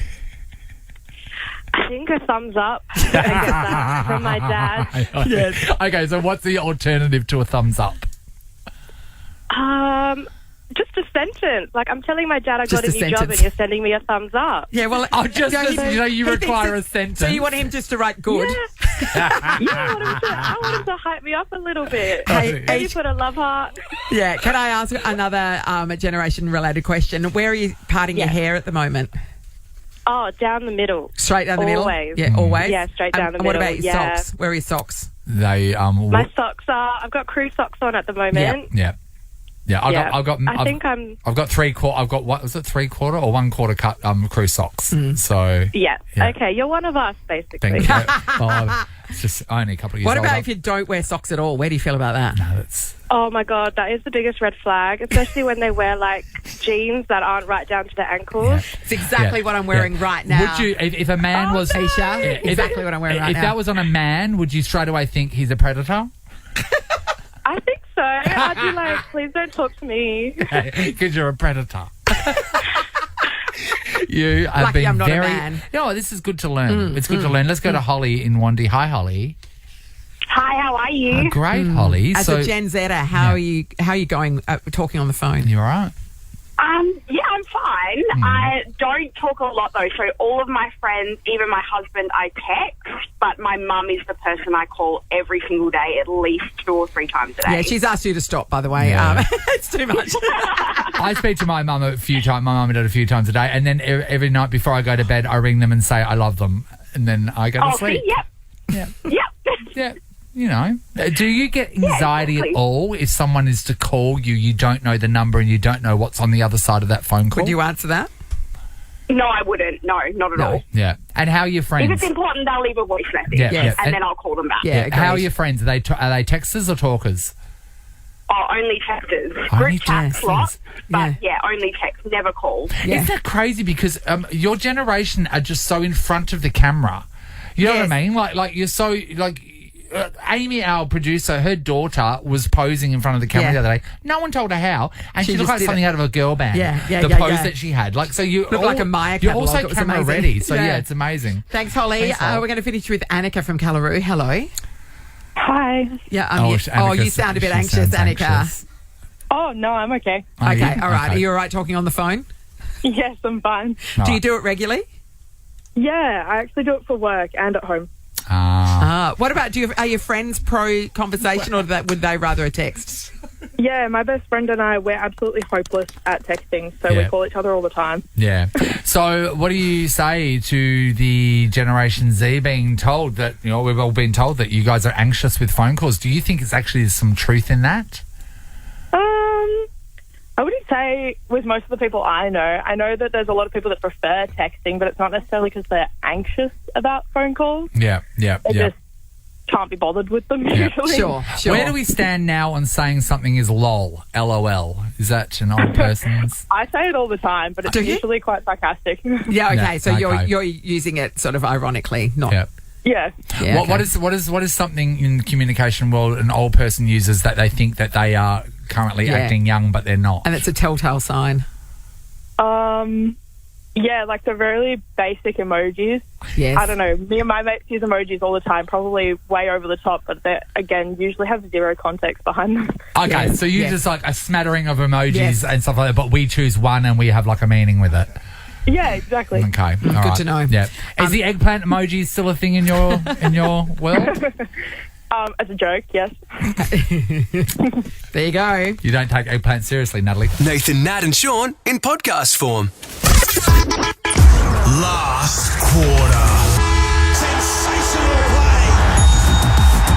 N: I think a thumbs up. I get that from my dad.
C: Yes. Okay, so what's the alternative to a thumbs up?
N: Just a sentence. Like, I'm telling my dad I got a new job and you're sending me a thumbs up.
B: Yeah, well,
C: you require a sentence.
B: So you want him just to write good?
N: Yeah. I want him to hype me up a little bit. Maybe put a love heart.
B: Yeah. Can I ask another generation-related question? Where are you parting your hair at the moment?
N: Oh, down the middle.
B: Straight down the middle?
N: Always.
B: Yeah, always?
N: Yeah, straight down the middle.
B: What about your socks? Where are your socks?
N: My socks I've got crew socks on at the moment.
C: Yeah. I've got 3/4. I've got what was it, 3/4 or 1/4 cut crew socks. So
N: yeah. Okay, you're one of us basically.
C: It's just only a couple of years.
B: What about
C: older.
B: if you don't wear socks at all? Where do you feel about that?
C: No, that's.
N: Oh my god, that is the biggest red flag, especially when they wear like jeans that aren't right down to the ankles.
B: Yeah. It's exactly what I'm wearing right now.
C: Would you, if a man was
B: Aisha? Exactly what I'm wearing right now.
C: If that was on a man, would you straight away think he's a predator?
N: I think so. I'd be like, please don't talk to me.
C: Because you're a predator. You have
B: Lucky
C: been
B: I'm not
C: very.
B: a man.
C: No, this is good to learn. It's good to learn. Let's go to Holly in Wandy. Hi, Holly.
R: Hi, how are you?
C: Great, Holly.
B: As a Gen Zer, how are you going talking on the phone?
C: You all right?
R: Yeah, I'm fine. I don't talk a lot, though. So all of my friends, even my husband, I text. But my mum is the person I call every single day, at least 2 or 3 times a day.
B: Yeah, she's asked you to stop, by the way.
C: Yeah.
B: It's too much.
C: I speak to my mum a few times. My mum and dad a few times a day, and then every night before I go to bed, I ring them and say I love them, and then I go to sleep.
R: Yep.
C: Yeah. You know, do you get anxiety at all if someone is to call you, you don't know the number and you don't know what's on the other side of that phone call?
B: Would you answer that?
R: No, I wouldn't. No, not at all.
C: Yeah. And how are your friends?
R: If it's important, they'll leave a voice message, and then I'll call them back.
C: Yeah. How are your friends? Are they texters or talkers?
R: Oh, only texters.
C: Only
R: Group chats,
C: texters.
R: lots, but only text, never call.
C: Isn't that crazy? Because your generation are just so in front of the camera. You know what I mean? Like you're so like. Amy, our producer, her daughter was posing in front of the camera the other day. No one told her how, and she looked like something out of a girl band. The pose that she had, like, so you
B: look like a Maya catalog.
C: You're also camera ready, so it's amazing.
B: Thanks, Holly. We're going to finish with Annika from Callaroo. Hello.
S: Hi.
B: Yeah. You sound a bit anxious, Annika.
S: Oh no, I'm okay.
B: Okay, all right. Are you all right talking on the phone?
S: Yes, I'm fine.
B: Do you do it regularly?
S: Yeah, I actually do it for work and at home.
B: What about are your friends pro conversation, or would they rather a text?
S: Yeah, my best friend and I, we're absolutely hopeless at texting, so we call each other all the time.
C: Yeah. So what do you say to the Generation Z being told that, we've all been told that you guys are anxious with phone calls? Do you think it's actually some truth in that?
S: I wouldn't say with most of the people I know that there's a lot of people that prefer texting, but it's not necessarily because they're anxious about phone calls.
C: Yeah.
S: They just can't be bothered with them usually.
B: Sure.
C: Where do we stand now on saying something is lol, LOL? Is that an old person's?
S: I say it all the time, but it's usually quite sarcastic.
B: Yeah, okay. So
C: okay.
B: you're using it sort of ironically, not...
C: Yeah.
S: Yeah.
B: Yeah,
C: What is something in the communication world an old person uses that they think that they are currently acting young, but they're not?
B: And it's a telltale sign.
S: Yeah, like the really basic emojis.
B: Yes.
S: I don't know. Me and my mates use emojis all the time, probably way over the top, but they, again, usually have zero context behind them.
C: Okay, so you just like a smattering of emojis and stuff like that, but we choose one and we have like a meaning with it.
S: Yeah, exactly.
C: Okay,
B: Good
C: all right.
B: to know.
C: Yeah, is the eggplant emoji still a thing in your world?
S: As a joke, yes.
B: There you go.
C: You don't take eggplant seriously, Natalie.
J: Nathan, Nat and Sean in podcast form.
A: Last quarter.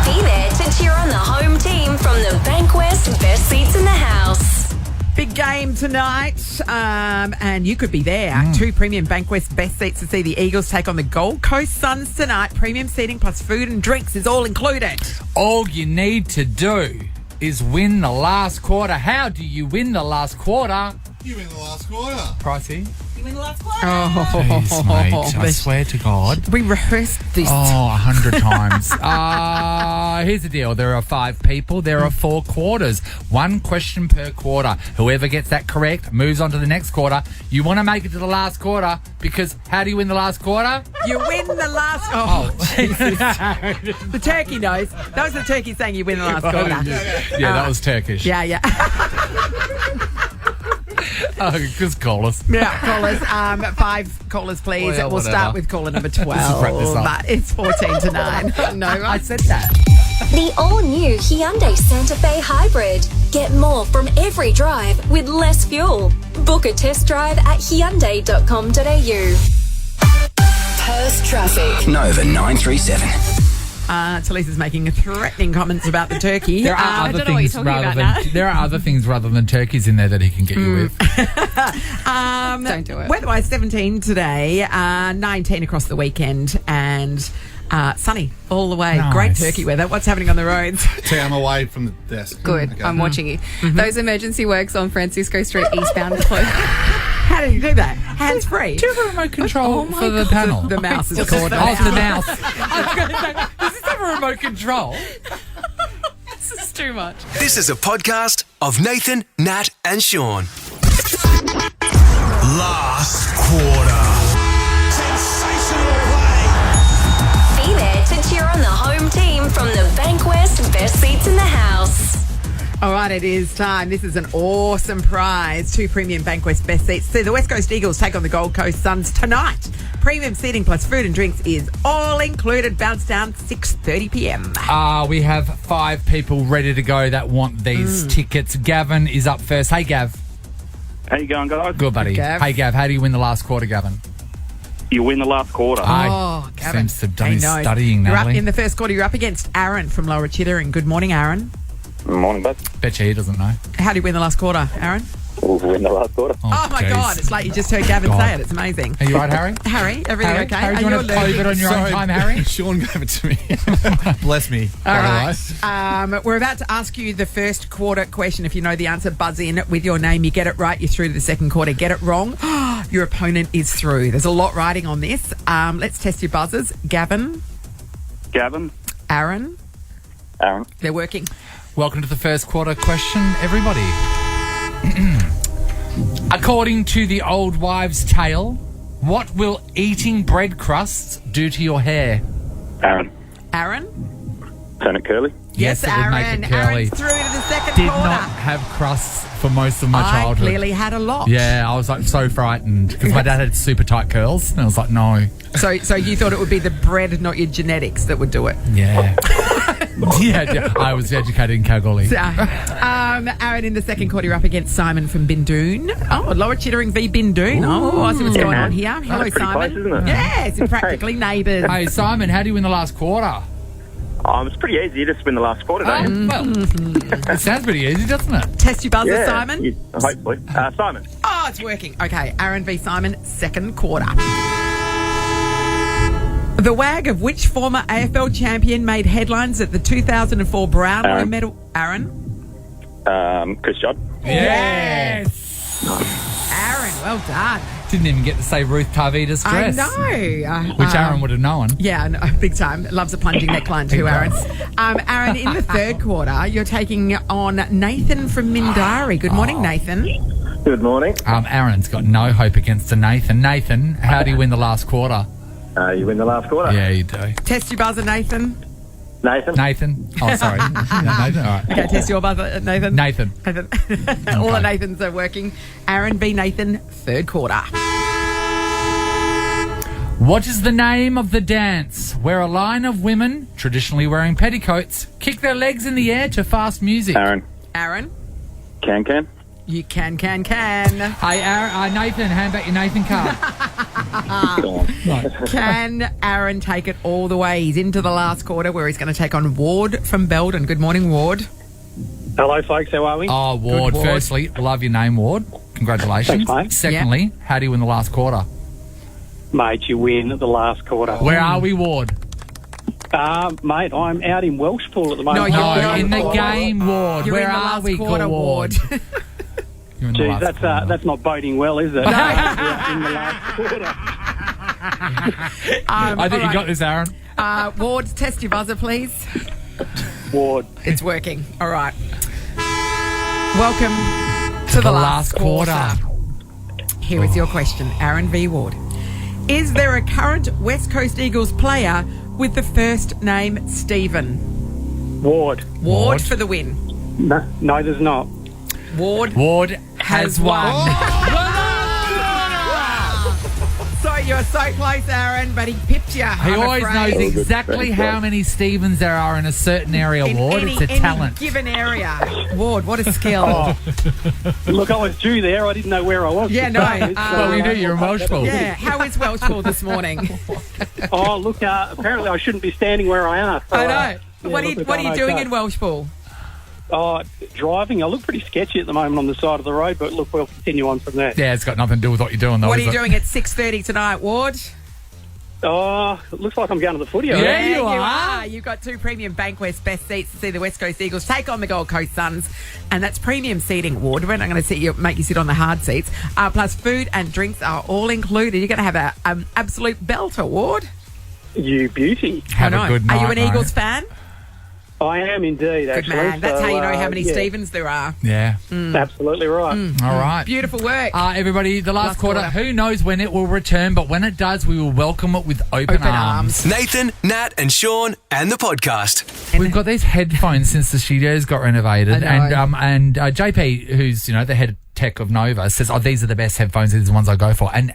L: Be there to cheer on the home team from the Bankwest Best Seats in the House.
B: Big game tonight, and you could be there. 2 premium Bankwest best seats to see the Eagles take on the Gold Coast Suns tonight. Premium seating plus food and drinks is all included.
C: All you need to do is win the last quarter. How do you win the last quarter?
D: You win the last quarter.
C: Pricey?
M: You win the last quarter.
C: Jeez, mate. I swear to God.
B: We rehearsed this.
C: 100 times. Here's the deal. There are 5 people. There are 4 quarters. 1 question per quarter. Whoever gets that correct moves on to the next quarter. You want to make it to the last quarter because how do you win the last quarter?
B: You win the last... Oh, Jesus. The turkey knows. That was the turkey saying you win the last quarter.
C: Yeah, that was Turkish.
B: Yeah.
C: Just call us.
B: Yeah, callers. 5 callers, please.
C: Well,
B: we'll start with caller number 12.
C: wrap this up.
B: It's 14 to 9. No,
C: I said that.
L: The all-new Hyundai Santa Fe Hybrid. Get more from every drive with less fuel. Book a test drive at hyundai.com.au. Perth traffic.
A: Nova 937.
B: Lisa's making threatening comments about the turkey.
C: There are other things rather than turkeys in there that he can get you with.
B: Don't do it. Weather-wise, 17 today, 19 across the weekend, and sunny all the way.
C: Nice.
B: Great turkey weather. What's happening on the roads?
D: T, I'm away from the desk.
E: Good.
D: Okay.
E: I'm watching you. Those emergency works on Francisco Street eastbound closed.
B: How did you do that? Hands free.
C: Do you have a remote control for the panel?
B: The mouse is called.
C: Oh, it's the mouse. I was going to say, does this have a remote control?
E: This is too much.
J: This is a podcast of Nathan, Nat and Sean.
A: Last quarter.
L: Be there to cheer on the home team from the Bankwest Best Seats in the House.
B: All right, it is time. This is an awesome prize. 2 premium Bankwest best seats. See the West Coast Eagles take on the Gold Coast Suns tonight. Premium seating plus food and drinks is all included. Bounce down 6:30 p.m.
C: We have 5 people ready to go that want these tickets. Gavin is up first. Hey, Gav.
O: How you going, guys?
C: Good, buddy.
B: Gav.
C: Hey, Gav, how do you win the last quarter, Gavin?
O: You win the last quarter.
B: Gavin.
C: Seems to have done his
B: He knows.
C: studying,
B: You're up
C: Natalie.
B: in the first quarter. You're up against Aaron from Lower Chittering. Good morning, Aaron.
O: Morning, bud.
C: Bet you he doesn't know.
B: How do you win the last quarter, Aaron?
O: We'll win the last quarter.
B: Oh my
C: jeez.
B: God, it's like you just heard Gavin say it. It's amazing.
C: Are you right, Harry?
B: Harry, everything okay?
C: Harry, do you
B: Are
C: want to
B: allergic?
C: play it on your own time, Harry?
D: Sean gave it to me. Bless me.
B: All
D: Otherwise.
B: right. We're about to ask you the first quarter question. If you know the answer, buzz in with your name. You get it right, you're through to the second quarter. Get it wrong, your opponent is through. There's a lot riding on this. Let's test your buzzers. Gavin. Aaron. They're working.
C: Welcome to the first quarter question, everybody. According to the old wives' tale, what will eating bread crusts do to your hair?
O: Aaron. Turn it curly.
B: Yes,
C: it would make
B: Aaron.
C: it curly.
B: Aaron's through to the second
C: Did
B: quarter.
C: not have crusts for most of my
B: I
C: childhood.
B: clearly had a lot.
C: Yeah, I was like so frightened because my dad had super tight curls, and I was like, no.
B: So you thought it would be the bread, not your genetics, that would do it?
C: Yeah. Yeah, I was educated in Kalgoorlie.
B: Aaron, in the second quarter, you're up against Simon from Bindoon. Oh, Lower Chittering v Bindoon. Oh, I see what's going on here. Hello,
T: That's pretty
B: Simon.
T: close, isn't it?
B: Yes, it's practically neighbours.
C: Hey, Simon, how do you win the last quarter?
T: It's pretty easy. You just win the last quarter, don't you?
C: Well, it sounds pretty easy, doesn't it?
B: Test your buzzer, Simon.
T: Hopefully. Simon.
B: Oh, it's working. Okay, Aaron v Simon, second quarter. The wag of which former AFL champion made headlines at the 2004 Brownlow
T: Aaron.
B: medal? Aaron?
T: Chris Judd.
C: Yes.
B: Aaron, well done.
C: Didn't even get to say Ruth Tarvita's dress.
B: I know.
C: Which Aaron would have known.
B: Yeah, no, big time. Loves a plunging neckline too, Aaron. Aaron, in the third quarter, you're taking on Nathan from Mindari. Good morning, Nathan.
T: Good morning.
C: Aaron's got no hope against a Nathan. Nathan, how do you win the last quarter?
T: You win the last quarter.
C: Yeah, you do.
B: Test your buzzer, Nathan.
T: Nathan.
C: Oh, sorry. Yeah, Nathan. All right.
B: Okay, test your buzzer, Nathan.
C: Nathan.
B: All the Nathans are working. Aaron v Nathan, third quarter.
C: What is the name of the dance where a line of women, traditionally wearing petticoats, kick their legs in the air to fast music?
B: Aaron?
T: Can.
B: You can.
C: Hey, Aaron, Nathan, hand back your Nathan card.
B: Can Aaron take it all the way? He's into the last quarter where he's going to take on Ward from Belden. Good morning, Ward.
U: Hello, folks. How are we?
C: Oh, Ward.
B: Good, Ward.
C: Firstly, love your name, Ward. Congratulations.
U: Thanks, mate.
C: Secondly, how do you win the last quarter?
U: Mate, you win the last quarter.
C: Where are we, Ward?
U: Mate, I'm out in Welshpool at the moment.
C: No, in the game, Ward.
B: You're
C: Where
B: in the
C: are
B: last
C: we,
B: quarter,
C: Ward?
U: Geez, that's not boding well, is it? No, in the last quarter.
C: I think you got this, Aaron.
B: Ward, test your buzzer, please.
U: Ward.
B: It's working. All right. Welcome to the last quarter. Here is your question, Aaron v. Ward. Is there a current West Coast Eagles player with the first name Stephen?
U: Ward.
B: Ward for the win.
U: No, there's not.
B: Ward
C: has won.
B: So you're so close, Aaron, but he pipped you.
C: He always knows exactly how many Stevens there are in a certain area, Ward. It's a talent.
B: Given area. Ward, what a skill.
U: Look, I was due there. I didn't know where I was.
B: Yeah, no.
C: Well, we knew you're in Welshpool.
B: Yeah, how is Welshpool this morning?
U: Oh, look, apparently I shouldn't be standing where I am. So,
B: I know. What are you doing in Welshpool?
U: Driving. I look pretty sketchy at the moment on the side of the road, but look, we'll continue on from there.
C: Yeah, it's got nothing to do with what you're doing, though.
B: What are you doing at 6:30 tonight, Ward?
U: It looks like I'm going to the footy.
B: Yeah, you are. You've got 2 premium Bankwest best seats to see the West Coast Eagles take on the Gold Coast Suns, and that's premium seating, Ward. We're not going to make you sit on the hard seats. Plus, food and drinks are all included. You're going to have an absolute belter, Ward.
U: You beauty.
C: Have a good night.
B: Are you an Eagles fan?
U: I am indeed,
B: Good
U: actually.
B: man. That's
U: so,
B: how you know how many
U: yeah.
B: Stevens there are.
C: Yeah.
U: Absolutely right.
C: All right.
B: Beautiful work.
C: Everybody, the last quarter, who knows when it will return, but when it does, we will welcome it with open arms.
J: Nathan, Nat and Sean and the podcast.
C: We've got these headphones since the studios got renovated, and JP, who's the head tech of Nova, says, these are the best headphones. These are the ones I go for. And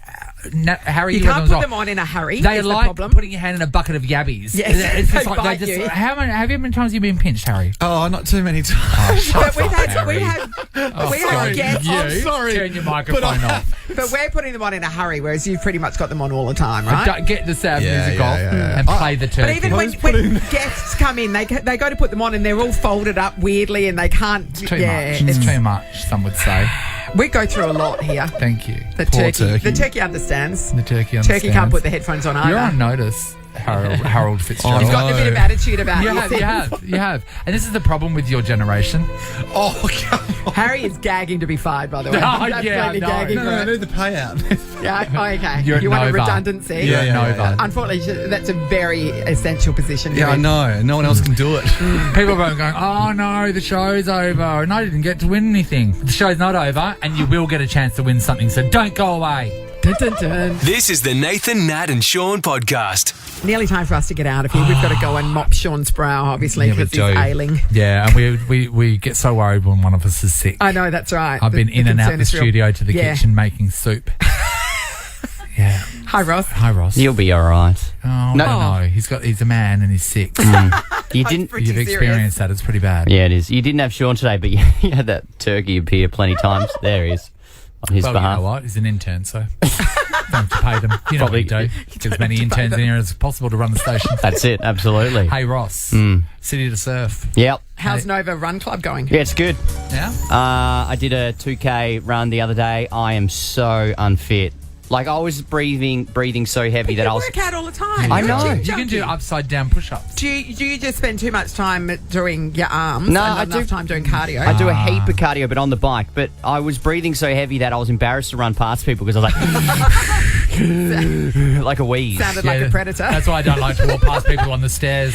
C: Harry,
B: you can't put them on in a hurry.
C: They
B: is
C: like
B: the problem.
C: putting your hand in a bucket of yabbies.
B: Yes,
C: it's just
B: they
C: like
B: bite you.
C: how many times have you been pinched, Harry?
D: Oh, not too many times.
B: But we have guests.
C: I'm sorry. Turn your microphone off.
B: But we're putting them on in a hurry, whereas you've pretty much got them on all the time, right?
C: Get the sad music off and play the turkey.
B: But even when guests come in, they go to put them on and they're all folded up weirdly and they can't.
C: It's too much. It's too much, some would say.
B: We go through a lot here.
C: Thank you.
B: The turkey understands.
C: The turkey understands.
B: Turkey can't put the headphones on either.
C: You're on notice, Harold Fitzgerald.
B: You've got a bit of attitude about
C: you. You have. And this is the problem with your generation.
D: Oh, come on.
B: Harry is gagging to be gagging.
D: No, I need the payout.
B: Yeah, okay. You want a redundancy?
C: Yeah.
B: Unfortunately, that's a very essential position.
D: Yeah, I know. No one else can do it.
C: People are going, oh no, the show's over, and I didn't get to win anything. The show's not over, and you will get a chance to win something, so don't go away.
B: Dun, dun, dun.
J: This is the Nathan, Nat and Sean podcast.
B: Nearly time for us to get out of here. We've got to go and mop Sean's brow, obviously, because he's ailing.
C: Yeah, and we get so worried when one of us is sick.
B: I know, that's right.
C: I've been in and out the studio to the kitchen making soup. Yeah.
B: Hi, Ross.
C: Hi, Ross.
I: You'll be all right.
C: Oh, no. He's a man and he's sick.
I: You didn't.
C: You've experienced that. It's pretty bad.
I: Yeah, it is. You didn't have Sean today, but you had that turkey appear plenty of times. There he is on his behalf.
C: You know what? He's an intern, so don't have to pay them. You know what you do. Get as many interns in here as possible to run the station.
I: That's it. Absolutely.
C: Hey, Ross. City to Surf.
I: Yep.
B: How's Nova Run Club going?
I: Yeah, it's good.
C: Yeah?
I: I did a 2K run the other day. I am so unfit. Like, I was breathing so heavy that I was...
B: You work out all the time.
I: I know.
C: You can do upside down push-ups.
B: Do you just spend too much time doing your arms?
I: No,
B: and
I: I
B: not enough time doing cardio.
I: I do a heap of cardio, but on the bike. But I was breathing so heavy that I was embarrassed to run past people because I was like... like a wheeze.
B: Sounded like a predator.
C: That's why I don't like to walk past people on the stairs.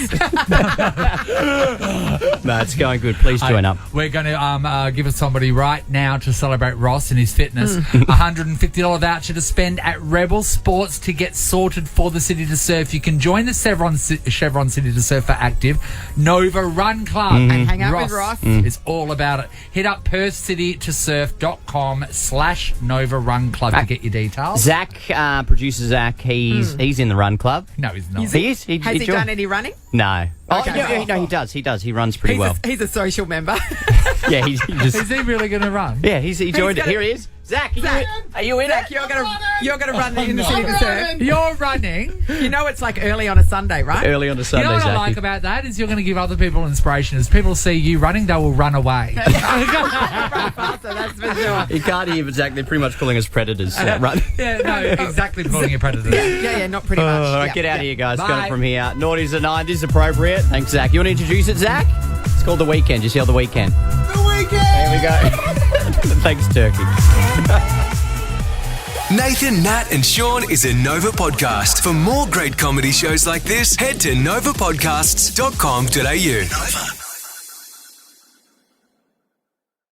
I: No, it's going good. Please join up.
C: We're going to give us somebody right now to celebrate Ross and his fitness. $150 voucher to spend at Rebel Sports to get sorted for the City to Surf. You can join the Chevron City to Surf for active Nova Run Club.
B: And hang out with Ross.
C: Is all about it. Hit up perthcitytosurf.com/Nova Run Club to get your details.
I: Zach, producer Zach, he's in the run club.
C: No, he's not.
I: He is.
B: Has he done any running?
I: No.
B: Okay.
I: Oh, yeah, no, he does. He does. He runs pretty well.
B: He's a social member.
I: Yeah, he just...
C: Is he really going to run?
I: Yeah, he joined it. Here he is. Zach, are you in
B: Zach,
I: it?
B: you're gonna run in the City to Surf.
C: You're running.
B: You know it's like early on a Sunday, right?
I: Early on a Sunday,
C: You know what I
I: Zachy.
C: like about that is you're going to give other people inspiration. As people see you running, they will run away.
B: Run faster, that's for sure.
I: You can't hear, but Zach, they're pretty much calling us predators. Run.
C: Yeah, no, exactly calling you predators.
B: Yeah, not pretty much.
I: All right,
B: Yeah.
I: get out of here, guys.
C: Bye.
I: Got it from here. Naughties at 9. This is appropriate. Thanks, Zach. You want to introduce it, Zach? It's called The Weekend. You see how The Weekend?
F: The Weekend!
I: There we go. Thanks, Turkey.
J: Nathan, Nat, and Sean is a Nova podcast. For more great comedy shows like this, head to novapodcasts.com.au. Nova.